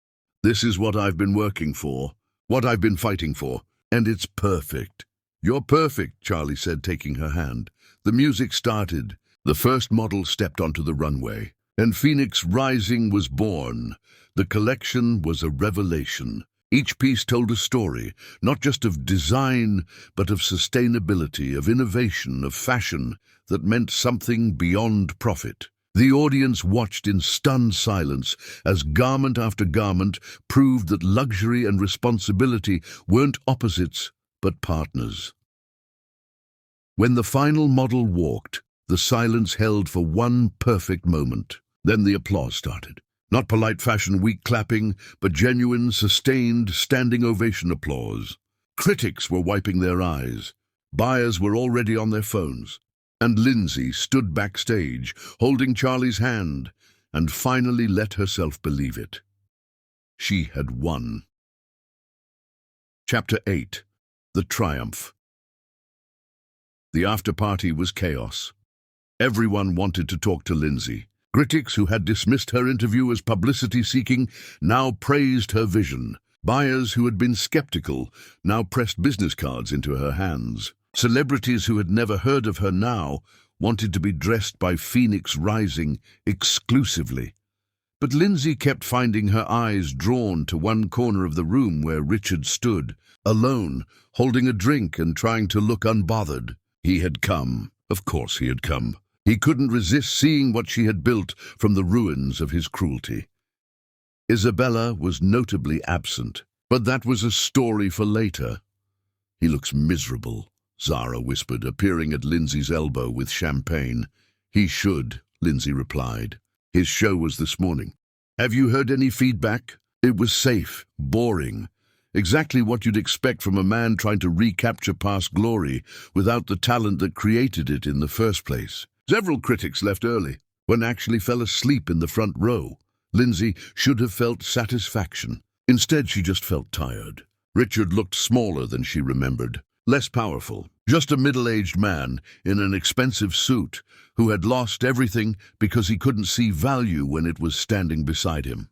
"This is what I've been working for, what I've been fighting for, and it's perfect." "You're perfect," Charlie said, taking her hand. The music started. The first model stepped onto the runway, and Phoenix Rising was born. The collection was a revelation. Each piece told a story, not just of design, but of sustainability, of innovation, of fashion that meant something beyond profit. The audience watched in stunned silence as garment after garment proved that luxury and responsibility weren't opposites, but partners. When the final model walked, the silence held for one perfect moment. Then the applause started. Not polite Fashion Week clapping, but genuine, sustained, standing ovation applause. Critics were wiping their eyes. Buyers were already on their phones. And Lindsay stood backstage, holding Charlie's hand, and finally let herself believe it. She had won. Chapter 8. The Triumph. The after-party was chaos. Everyone wanted to talk to Lindsay. Critics who had dismissed her interview as publicity-seeking now praised her vision. Buyers who had been skeptical now pressed business cards into her hands. Celebrities who had never heard of her now wanted to be dressed by Phoenix Rising exclusively. But Lindsay kept finding her eyes drawn to one corner of the room where Richard stood, alone, holding a drink and trying to look unbothered. He had come. Of course he had come. He couldn't resist seeing what she had built from the ruins of his cruelty. Isabella was notably absent, but that was a story for later. He looks miserable, Zara whispered, appearing at Lindsay's elbow with champagne. He should, Lindsay replied. His show was this morning. Have you heard any feedback? It was safe, boring. Exactly what you'd expect from a man trying to recapture past glory without the talent that created it in the first place. Several critics left early. One actually fell asleep in the front row. Lindsay should have felt satisfaction. Instead, she just felt tired. Richard looked smaller than she remembered, less powerful, just a middle-aged man in an expensive suit who had lost everything because he couldn't see value when it was standing beside him.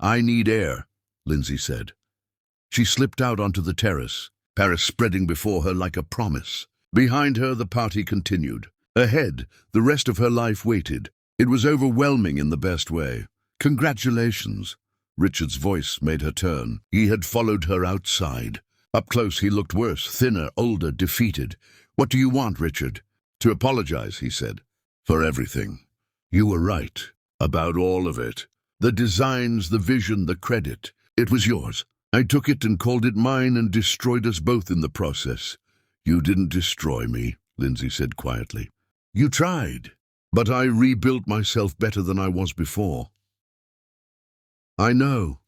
I need air, Lindsay said. She slipped out onto the terrace, Paris spreading before her like a promise. Behind her, the party continued. Ahead, the rest of her life waited. It was overwhelming in the best way. Congratulations. Richard's voice made her turn. He had followed her outside. Up close, he looked worse, thinner, older, defeated. What do you want, Richard? To apologize, he said. For everything. You were right. About all of it. The designs, the vision, the credit. It was yours. I took it and called it mine and destroyed us both in the process. You didn't destroy me, Lindsay said quietly. You tried. But I rebuilt myself better than I was before. I know.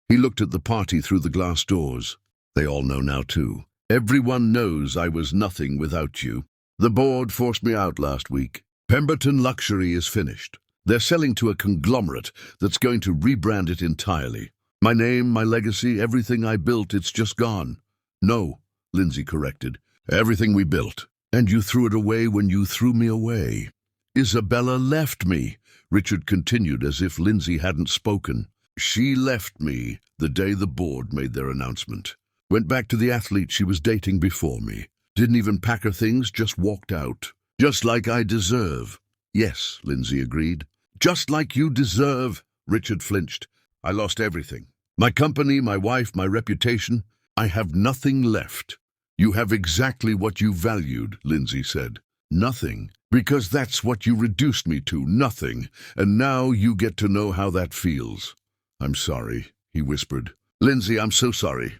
He looked at the party through the glass doors. They all know now too. Everyone knows I was nothing without you. The board forced me out last week. Pemberton Luxury is finished. They're selling to a conglomerate that's going to rebrand it entirely. My name, my legacy, everything I built, it's just gone. No, Lindsay corrected. Everything we built. And you threw it away when you threw me away. Isabella left me, Richard continued as if Lindsay hadn't spoken. She left me the day the board made their announcement. Went back to the athlete she was dating before me. Didn't even pack her things, just walked out. Just like I deserve. Yes, Lindsay agreed. Just like you deserve, Richard flinched. I lost everything. My company, my wife, my reputation. I have nothing left. You have exactly what you valued, Lindsay said. Nothing. Because that's what you reduced me to, nothing. And now you get to know how that feels. I'm sorry, he whispered. Lindsay, I'm so sorry.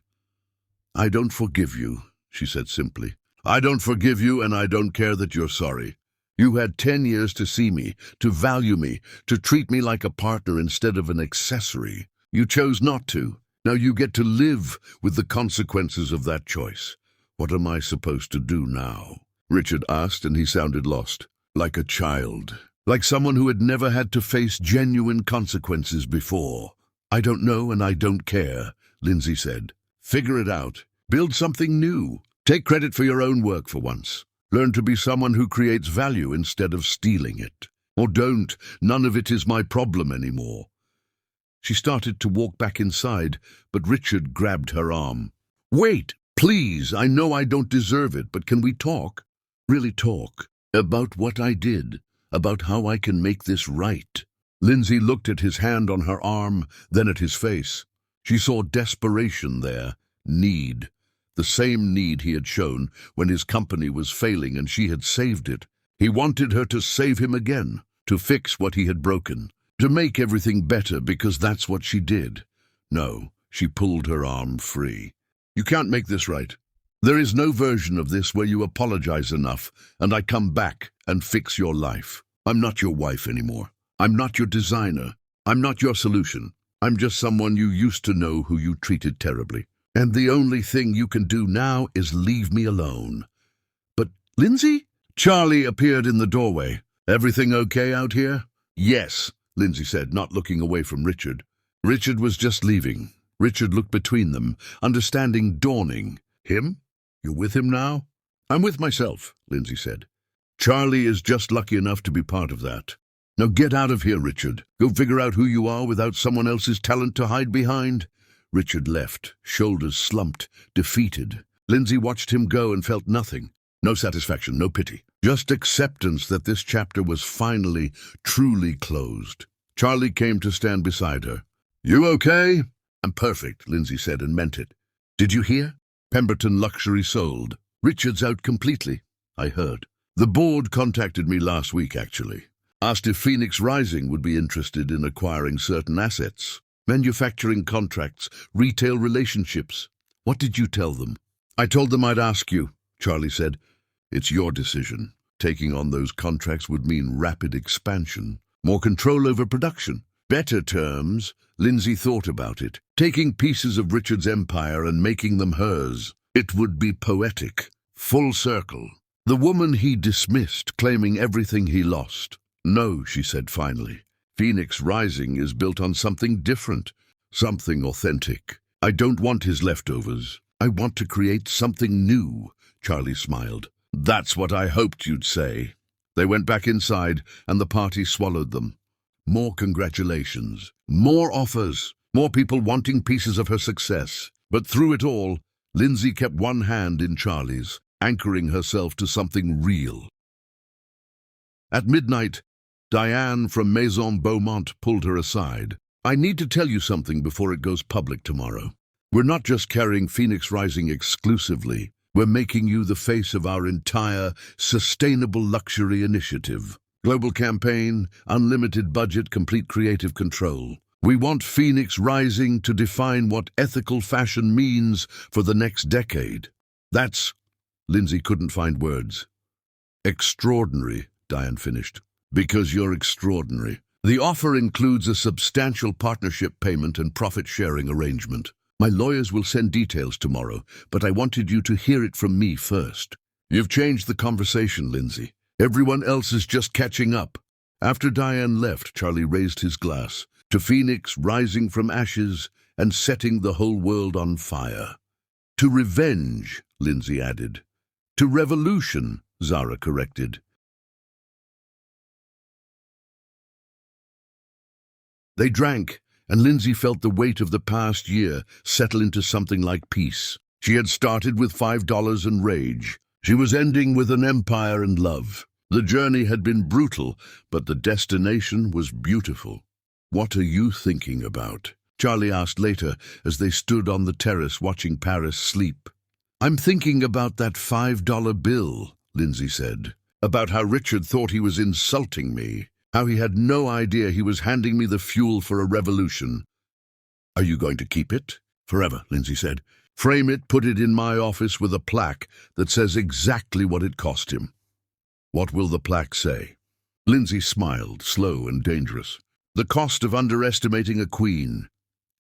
I don't forgive you, she said simply. I don't forgive you, and I don't care that you're sorry. You had 10 years to see me, to value me, to treat me like a partner instead of an accessory. You chose not to. Now you get to live with the consequences of that choice. What am I supposed to do now? Richard asked, and he sounded lost. Like a child. Like someone who had never had to face genuine consequences before. I don't know and I don't care, Lindsay said. Figure it out. Build something new. Take credit for your own work for once. Learn to be someone who creates value instead of stealing it. Or don't. None of it is my problem anymore. She started to walk back inside, but Richard grabbed her arm. Wait, please. I know I don't deserve it, but can we talk? Really talk. About what I did. About how I can make this right. Lindsay looked at his hand on her arm, then at his face. She saw desperation there. Need. The same need he had shown when his company was failing and she had saved it. He wanted her to save him again, to fix what he had broken, to make everything better because that's what she did. No, she pulled her arm free. You can't make this right. There is no version of this where you apologize enough and I come back and fix your life. I'm not your wife anymore. I'm not your designer. I'm not your solution. I'm just someone you used to know who you treated terribly. And the only thing you can do now is leave me alone. But, Lindsay? Charlie appeared in the doorway. Everything okay out here? Yes, Lindsay said, not looking away from Richard. Richard was just leaving. Richard looked between them, understanding dawning. Him? You're with him now? I'm with myself, Lindsay said. Charlie is just lucky enough to be part of that. Now get out of here, Richard. Go figure out who you are without someone else's talent to hide behind. Richard left, shoulders slumped, defeated. Lindsay watched him go and felt nothing. No satisfaction, no pity. Just acceptance that this chapter was finally, truly closed. Charlie came to stand beside her. You okay? I'm perfect, Lindsay said and meant it. Did you hear? Pemberton Luxury sold. Richard's out completely, I heard. The board contacted me last week, actually. Asked if Phoenix Rising would be interested in acquiring certain assets. Manufacturing contracts, retail relationships. What did you tell them? I told them I'd ask you, Charlie said. It's your decision. Taking on those contracts would mean rapid expansion, more control over production. Better terms. Lindsay thought about it. Taking pieces of Richard's empire and making them hers. It would be poetic. Full circle. The woman he dismissed, claiming everything he lost. No, she said finally. Phoenix Rising is built on something different, something authentic. I don't want his leftovers. I want to create something new, Charlie smiled. That's what I hoped you'd say. They went back inside, and the party swallowed them. More congratulations, more offers, more people wanting pieces of her success. But through it all, Lindsay kept one hand in Charlie's, anchoring herself to something real. At midnight, Diane from Maison Beaumont pulled her aside. I need to tell you something before it goes public tomorrow. We're not just carrying Phoenix Rising exclusively. We're making you the face of our entire sustainable luxury initiative. Global campaign, unlimited budget, complete creative control. We want Phoenix Rising to define what ethical fashion means for the next decade. That's... Lindsay couldn't find words. Extraordinary, Diane finished. Because you're extraordinary. The offer includes a substantial partnership payment and profit-sharing arrangement. My lawyers will send details tomorrow, but I wanted you to hear it from me first. You've changed the conversation, Lindsay. Everyone else is just catching up. After Diane left, Charlie raised his glass to Phoenix rising from ashes and setting the whole world on fire. To revenge, Lindsay added. To revolution, Zara corrected. They drank, and Lindsay felt the weight of the past year settle into something like peace. She had started with $5 and rage. She was ending with an empire and love. The journey had been brutal, but the destination was beautiful. What are you thinking about? Charlie asked later as they stood on the terrace watching Paris sleep. I'm thinking about that $5 bill, Lindsay said. About how Richard thought he was insulting me. How he had no idea he was handing me the fuel for a revolution. Are you going to keep it? Forever, Lindsay said. Frame it, put it in my office with a plaque that says exactly what it cost him. What will the plaque say? Lindsay smiled, slow and dangerous. The cost of underestimating a queen.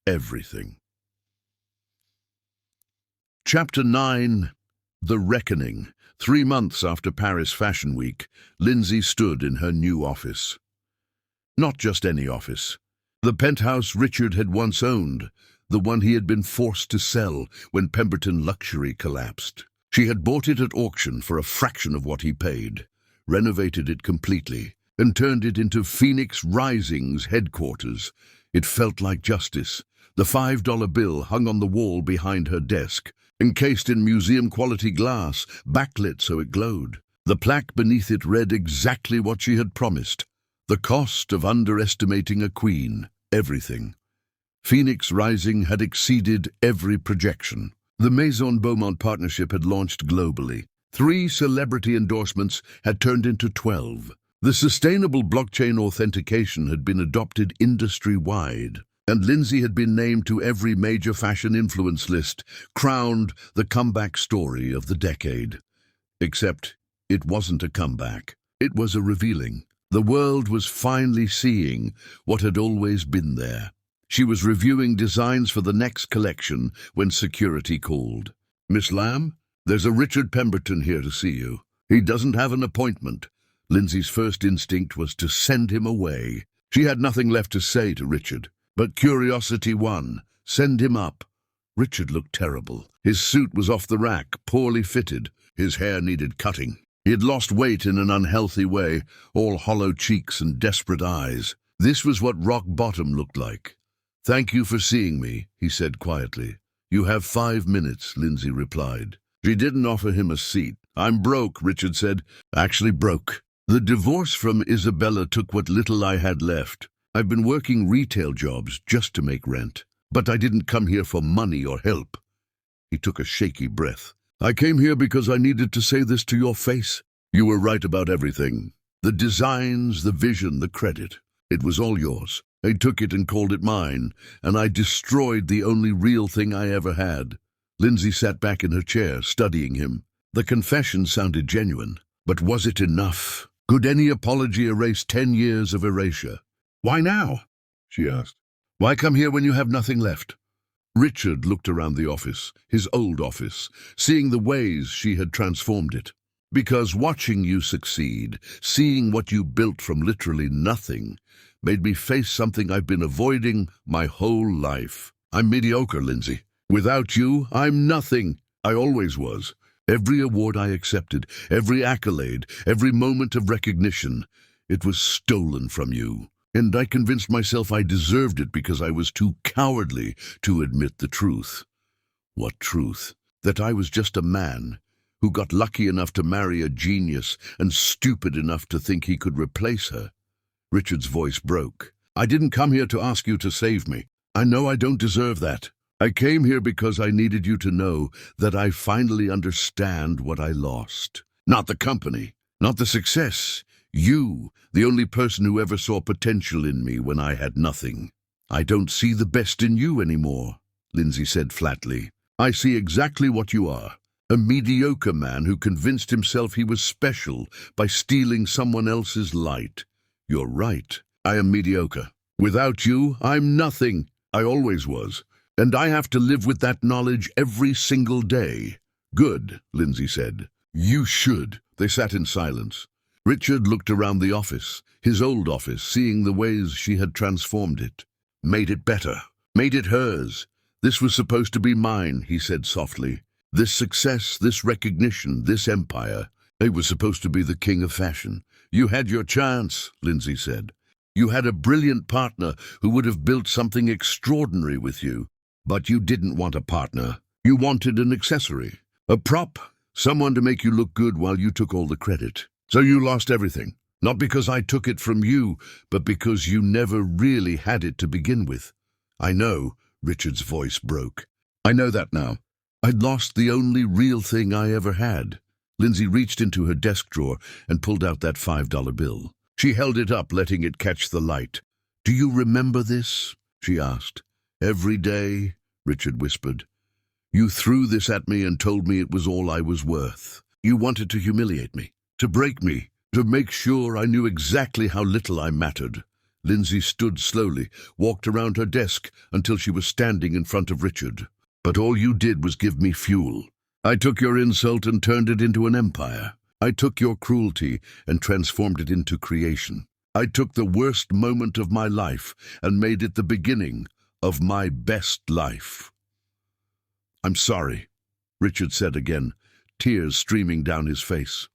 Everything. Chapter 9. The Reckoning. 3 months after Paris Fashion Week, Lindsay stood in her new office. Not just any office. The penthouse Richard had once owned, the one he had been forced to sell when Pemberton Luxury collapsed. She had bought it at auction for a fraction of what he paid, renovated it completely, and turned it into Phoenix Rising's headquarters. It felt like justice. The $5 bill hung on the wall behind her desk, encased in museum-quality glass, backlit so it glowed. The plaque beneath it read exactly what she had promised. The cost of underestimating a queen. Everything. Phoenix Rising had exceeded every projection. The Maison Beaumont partnership had launched globally. 3 celebrity endorsements had turned into 12. The sustainable blockchain authentication had been adopted industry-wide, and Lindsay had been named to every major fashion influence list, crowned the comeback story of the decade. Except it wasn't a comeback. It was a revealing. The world was finally seeing what had always been there. She was reviewing designs for the next collection when security called. Miss Lamb, there's a Richard Pemberton here to see you. He doesn't have an appointment. Lindsay's first instinct was to send him away. She had nothing left to say to Richard. But curiosity won. Send him up. Richard looked terrible. His suit was off the rack, poorly fitted. His hair needed cutting. He had lost weight in an unhealthy way, all hollow cheeks and desperate eyes. This was what rock bottom looked like. Thank you for seeing me, he said quietly. You have 5 minutes, Lindsay replied. She didn't offer him a seat. I'm broke, Richard said. Actually broke. The divorce from Isabella took what little I had left. I've been working retail jobs just to make rent. But I didn't come here for money or help. He took a shaky breath. I came here because I needed to say this to your face. You were right about everything. The designs, the vision, the credit. It was all yours. I took it and called it mine, and I destroyed the only real thing I ever had." Lindsay sat back in her chair, studying him. The confession sounded genuine, but was it enough? Could any apology erase 10 years of erasure? "Why now?" she asked. "Why come here when you have nothing left?" Richard looked around the office, his old office, seeing the ways she had transformed it. "Because watching you succeed, seeing what you built from literally nothing, made me face something I've been avoiding my whole life. I'm mediocre, Lindsay. Without you, I'm nothing. I always was. Every award I accepted, every accolade, every moment of recognition, it was stolen from you. And I convinced myself I deserved it because I was too cowardly to admit the truth." What truth? That I was just a man who got lucky enough to marry a genius and stupid enough to think he could replace her. Richard's voice broke. "I didn't come here to ask you to save me. I know I don't deserve that. I came here because I needed you to know that I finally understand what I lost. Not the company, not the success. You, the only person who ever saw potential in me when I had nothing." "I don't see the best in you anymore," Lindsay said flatly. "I see exactly what you are. A mediocre man who convinced himself he was special by stealing someone else's light. You're right. I am mediocre. Without you, I'm nothing. I always was. And I have to live with that knowledge every single day." "Good," Lindsay said. "You should." They sat in silence. Richard looked around the office, his old office, seeing the ways she had transformed it. Made it better. Made it hers. "This was supposed to be mine," he said softly. "This success, this recognition, this empire. I was supposed to be the king of fashion." "You had your chance," Lindsay said. "You had a brilliant partner who would have built something extraordinary with you. But you didn't want a partner. You wanted an accessory, a prop, someone to make you look good while you took all the credit. So you lost everything. Not because I took it from you, but because you never really had it to begin with." "I know," Richard's voice broke. "I know that now. I'd lost the only real thing I ever had." Lindsay reached into her desk drawer and pulled out that $5 bill. She held it up, letting it catch the light. "Do you remember this?" she asked. "Every day," Richard whispered. "You threw this at me and told me it was all I was worth. You wanted to humiliate me, to break me, to make sure I knew exactly how little I mattered." Lindsay stood slowly, walked around her desk until she was standing in front of Richard. "But all you did was give me fuel. I took your insult and turned it into an empire. I took your cruelty and transformed it into creation. I took the worst moment of my life and made it the beginning of my best life." "I'm sorry," Richard said again, tears streaming down his face.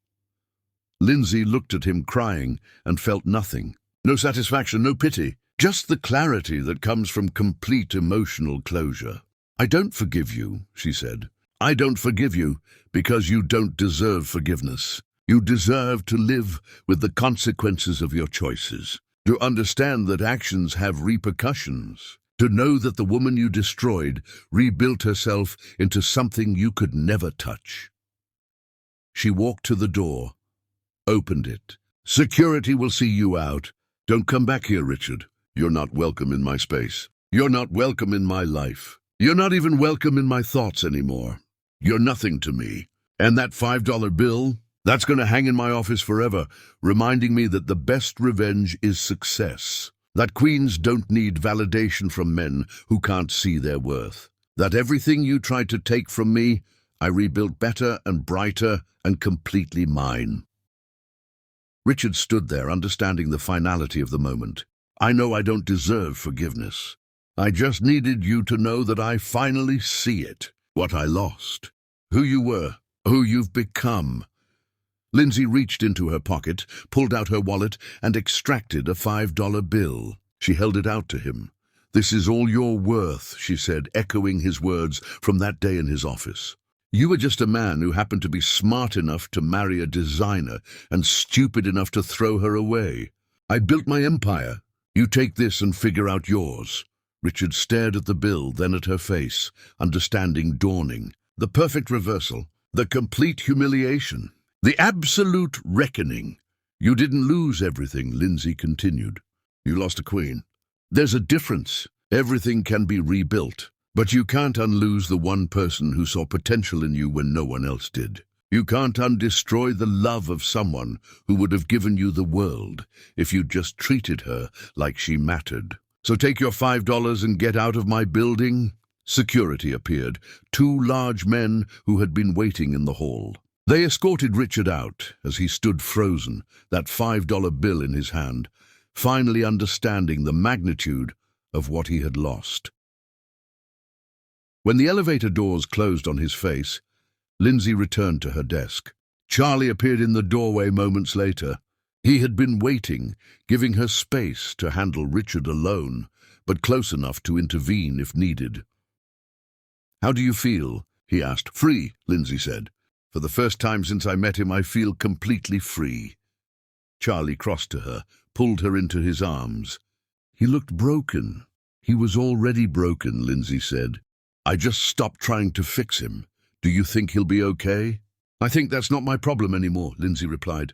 Lindsay looked at him crying and felt nothing. No satisfaction, no pity, just the clarity that comes from complete emotional closure. "I don't forgive you," she said. "I don't forgive you because you don't deserve forgiveness. You deserve to live with the consequences of your choices, to understand that actions have repercussions, to know that the woman you destroyed rebuilt herself into something you could never touch." She walked to the door, opened it. "Security will see you out. Don't come back here, Richard. You're not welcome in my space. You're not welcome in my life. You're not even welcome in my thoughts anymore. You're nothing to me. And that $5 bill, that's going to hang in my office forever, reminding me that the best revenge is success. That queens don't need validation from men who can't see their worth. That everything you tried to take from me, I rebuilt better and brighter and completely mine." Richard stood there, understanding the finality of the moment. "I know I don't deserve forgiveness. I just needed you to know that I finally see it, what I lost, who you were, who you've become." Lindsay reached into her pocket, pulled out her wallet, and extracted a $5 bill. She held it out to him. "This is all you're worth," she said, echoing his words from that day in his office. "You were just a man who happened to be smart enough to marry a designer and stupid enough to throw her away. I built my empire. You take this and figure out yours." Richard stared at the bill, then at her face, understanding dawning. The perfect reversal, the complete humiliation, the absolute reckoning. "You didn't lose everything," Lindsay continued. "You lost a queen. There's a difference. Everything can be rebuilt, but you can't unlose the one person who saw potential in you when no one else did. You can't undestroy the love of someone who would have given you the world if you'd just treated her like she mattered. So take your $5 and get out of my building. Security appeared, two large men who had been waiting in the hall. They escorted Richard out as he stood frozen, that $5 bill in his hand, finally understanding the magnitude of what he had lost. When the elevator doors closed on his face, Lindsay returned to her desk. Charlie appeared in the doorway moments later. He had been waiting, giving her space to handle Richard alone, but close enough to intervene if needed. "How do you feel?" he asked. "Free," Lindsay said. "For the first time since I met him, I feel completely free." Charlie crossed to her, pulled her into his arms. "He looked broken." "He was already broken," Lindsay said. "I just stopped trying to fix him. Do you think he'll be okay?" "I think that's not my problem anymore," Lindsay replied.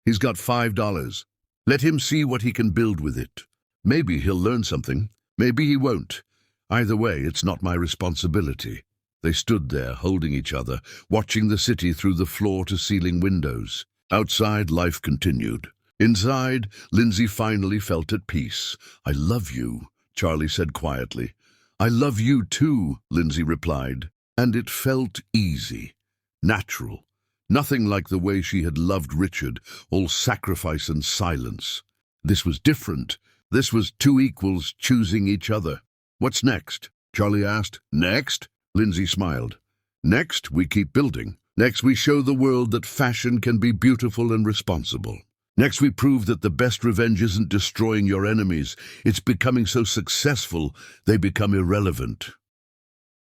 "He's got $5. Let him see what he can build with it. Maybe he'll learn something. Maybe he won't. Either way, it's not my responsibility." They stood there, holding each other, watching the city through the floor-to-ceiling windows. Outside, life continued. Inside, Lindsay finally felt at peace. "I love you," Charlie said quietly. "I love you too," Lindsay replied. And it felt easy, natural, nothing like the way she had loved Richard, all sacrifice and silence. This was different. This was two equals choosing each other. "What's next?" Charlie asked. "Next?" Lindsay smiled. "Next, we keep building. Next, we show the world that fashion can be beautiful and responsible. Next, we prove that the best revenge isn't destroying your enemies. It's becoming so successful, they become irrelevant."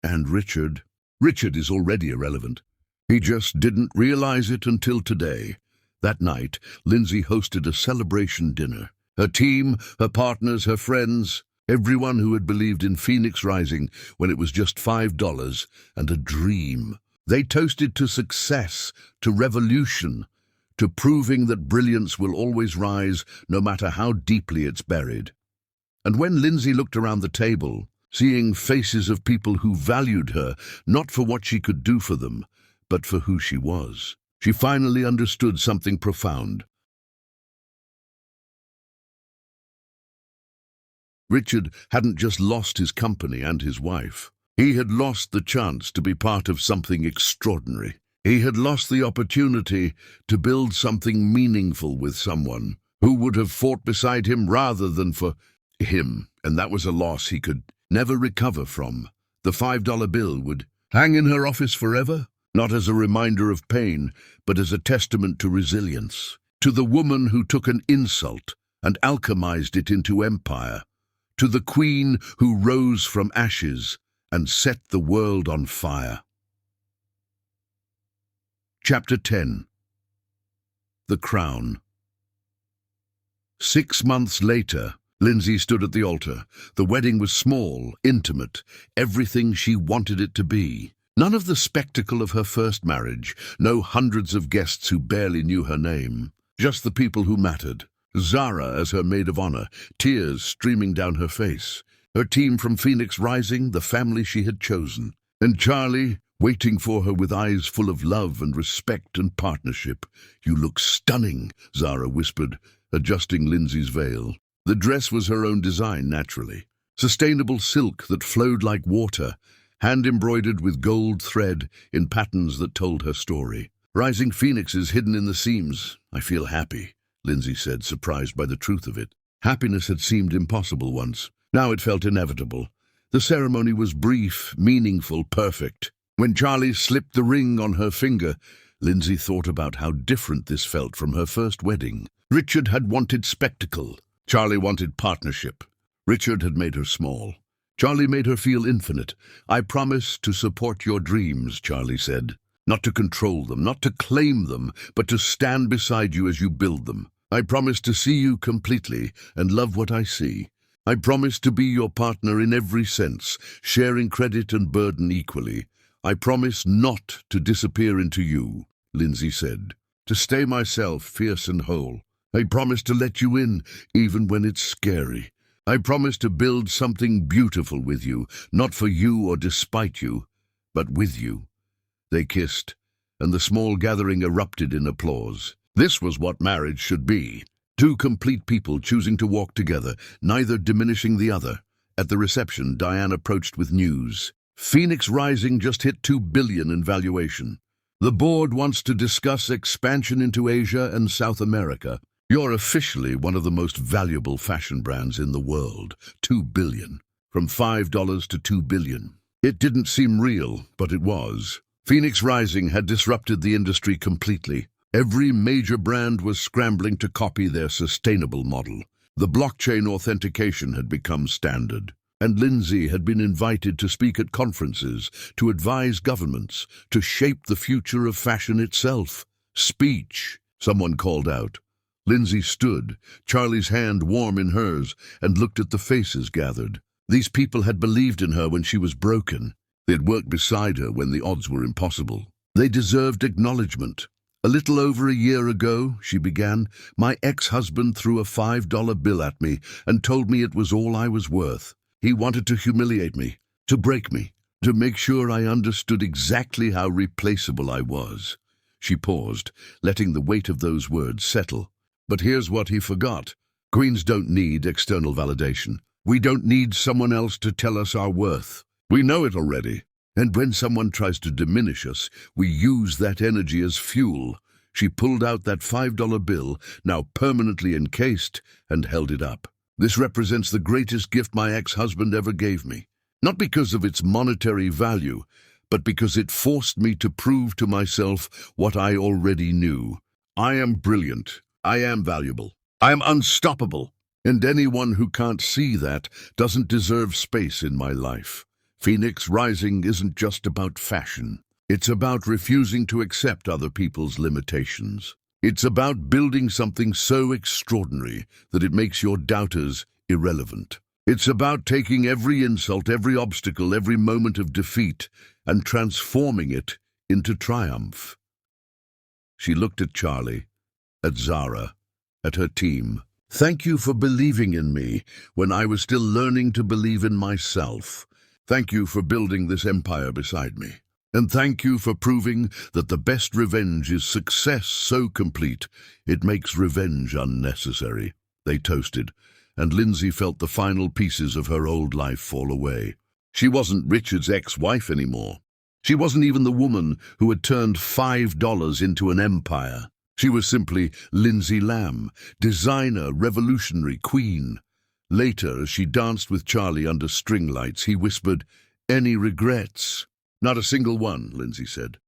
And Richard is already irrelevant. He just didn't realize it until today. That night, Lindsay hosted a celebration dinner. Her team, her partners, her friends, everyone who had believed in Phoenix Rising when it was just $5 and a dream. They toasted to success, to revolution, to proving that brilliance will always rise no matter how deeply it's buried. And when Lindsay looked around the table, seeing faces of people who valued her, not for what she could do for them, but for who she was, she finally understood something profound. Richard hadn't just lost his company and his wife. He had lost the chance to be part of something extraordinary. He had lost the opportunity to build something meaningful with someone who would have fought beside him rather than for him, and that was a loss he could never recover from. The $5 bill would hang in her office forever, not as a reminder of pain, but as a testament to resilience, to the woman who took an insult and alchemized it into empire, to the queen who rose from ashes and set the world on fire. Chapter 10. The Crown. 6 months later, Lindsay stood at the altar. The wedding was small, intimate, everything she wanted it to be. None of the spectacle of her first marriage, no hundreds of guests who barely knew her name. Just the people who mattered. Zara as her maid of honor, tears streaming down her face. Her team from Phoenix Rising, the family she had chosen. And Charlie, waiting for her with eyes full of love and respect and partnership. "You look stunning," Zara whispered, adjusting Lindsay's veil. The dress was her own design, naturally. Sustainable silk that flowed like water, hand-embroidered with gold thread in patterns that told her story. "Rising phoenixes hidden in the seams. I feel happy," Lindsay said, surprised by the truth of it. Happiness had seemed impossible once. Now it felt inevitable. The ceremony was brief, meaningful, perfect. When Charlie slipped the ring on her finger, Lindsay thought about how different this felt from her first wedding. Richard had wanted spectacle. Charlie wanted partnership. Richard had made her small. Charlie made her feel infinite. "I promise to support your dreams," Charlie said. "Not to control them, not to claim them, but to stand beside you as you build them. I promise to see you completely and love what I see. I promise to be your partner in every sense, sharing credit and burden equally. I promise not to disappear into you," Lindsay said. "To stay myself, fierce and whole. I promise to let you in, even when it's scary. I promise to build something beautiful with you, not for you or despite you, but with you." They kissed, and the small gathering erupted in applause. This was what marriage should be. Two complete people choosing to walk together, neither diminishing the other. At the reception, Diane approached with news. Phoenix Rising just hit $2 billion in valuation. The board wants to discuss expansion into Asia and South America. You're officially one of the most valuable fashion brands in the world. $2 billion. From $5 to $2 billion. It didn't seem real, but it was. Phoenix Rising had disrupted the industry completely. Every major brand was scrambling to copy their sustainable model. The blockchain authentication had become standard. And Lindsay had been invited to speak at conferences, to advise governments, to shape the future of fashion itself. Speech, someone called out. Lindsay stood, Charlie's hand warm in hers, and looked at the faces gathered. These people had believed in her when she was broken. They had worked beside her when the odds were impossible. They deserved acknowledgement. "A little over a year ago," she began, "my ex-husband threw a $5 bill at me and told me it was all I was worth. He wanted to humiliate me, to break me, to make sure I understood exactly how replaceable I was." She paused, letting the weight of those words settle. But here's what he forgot. Queens don't need external validation. We don't need someone else to tell us our worth. We know it already. And when someone tries to diminish us, we use that energy as fuel. She pulled out that $5 bill, now permanently encased, and held it up. "This represents the greatest gift my ex-husband ever gave me. Not because of its monetary value, but because it forced me to prove to myself what I already knew. I am brilliant. I am valuable. I am unstoppable. And anyone who can't see that doesn't deserve space in my life. Phoenix Rising isn't just about fashion. It's about refusing to accept other people's limitations. It's about building something so extraordinary that it makes your doubters irrelevant. It's about taking every insult, every obstacle, every moment of defeat, and transforming it into triumph." She looked at Charlie, at Zara, at her team. "Thank you for believing in me when I was still learning to believe in myself. Thank you for building this empire beside me. And thank you for proving that the best revenge is success so complete it makes revenge unnecessary." They toasted, and Lindsay felt the final pieces of her old life fall away. She wasn't Richard's ex-wife anymore. She wasn't even the woman who had turned $5 into an empire. She was simply Lindsay Lamb, designer, revolutionary, queen. Later, as she danced with Charlie under string lights, he whispered, "Any regrets?" "Not a single one," Lindsay said.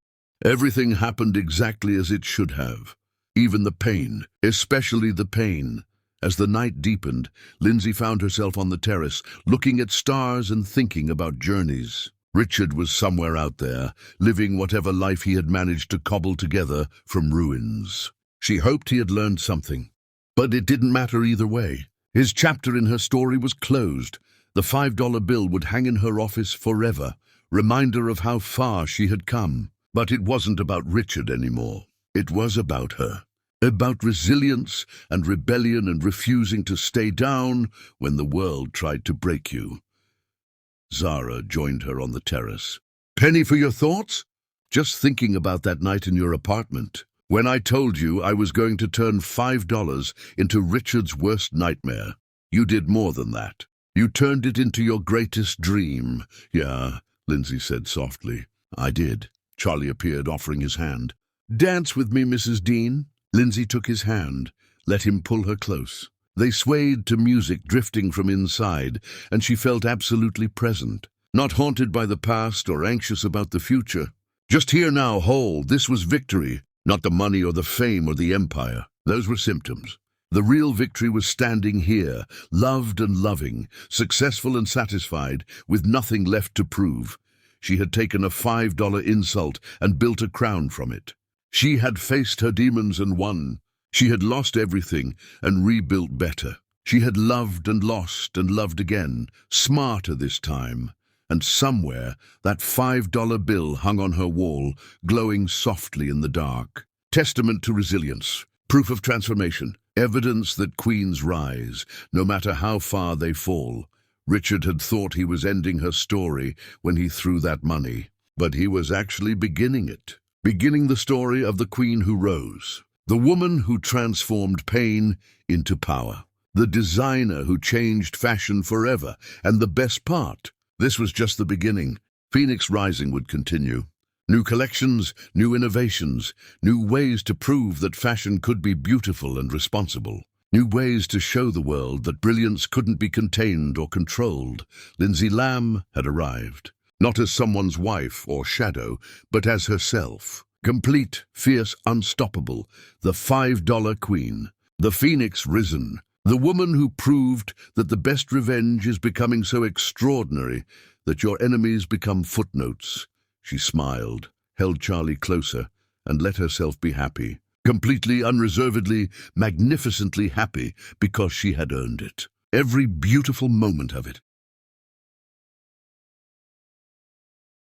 "Everything happened exactly as it should have. Even the pain, especially the pain." As the night deepened, Lindsay found herself on the terrace, looking at stars and thinking about journeys. Richard was somewhere out there, living whatever life he had managed to cobble together from ruins. She hoped he had learned something. But it didn't matter either way. His chapter in her story was closed. The $5 bill would hang in her office forever, reminder of how far she had come. But it wasn't about Richard anymore. It was about her. About resilience and rebellion and refusing to stay down when the world tried to break you. Zara joined her on the terrace. "Penny for your thoughts?" "Just thinking about that night in your apartment. When I told you I was going to turn $5 into Richard's worst nightmare. You did more than that. You turned it into your greatest dream." "Yeah," Lindsay said softly. "I did." Charlie appeared, offering his hand. "Dance with me, Mrs. Dean." Lindsay took his hand, let him pull her close. They swayed to music drifting from inside, and she felt absolutely present, not haunted by the past or anxious about the future. Just here now, whole. This was victory, not the money or the fame or the empire. Those were symptoms. The real victory was standing here, loved and loving, successful and satisfied, with nothing left to prove. She had taken a $5 insult and built a crown from it. She had faced her demons and won. She had lost everything and rebuilt better. She had loved and lost and loved again, smarter this time. And somewhere, that $5 bill hung on her wall, glowing softly in the dark. Testament to resilience, proof of transformation, Evidence that queens rise, no matter how far they fall. Richard had thought he was ending her story when he threw that money, but he was actually beginning it. Beginning the story of the queen who rose. The woman who transformed pain into power. The designer who changed fashion forever. And the best part, this was just the beginning. Phoenix Rising would continue. New collections, new innovations, new ways to prove that fashion could be beautiful and responsible. New ways to show the world that brilliance couldn't be contained or controlled. Lindsay Lamb had arrived. Not as someone's wife or shadow, but as herself. Complete, fierce, unstoppable. The $5 queen. The phoenix risen. The woman who proved that the best revenge is becoming so extraordinary that your enemies become footnotes. She smiled, held Charlie closer, and let herself be happy. Completely, unreservedly, magnificently happy because she had earned it. Every beautiful moment of it.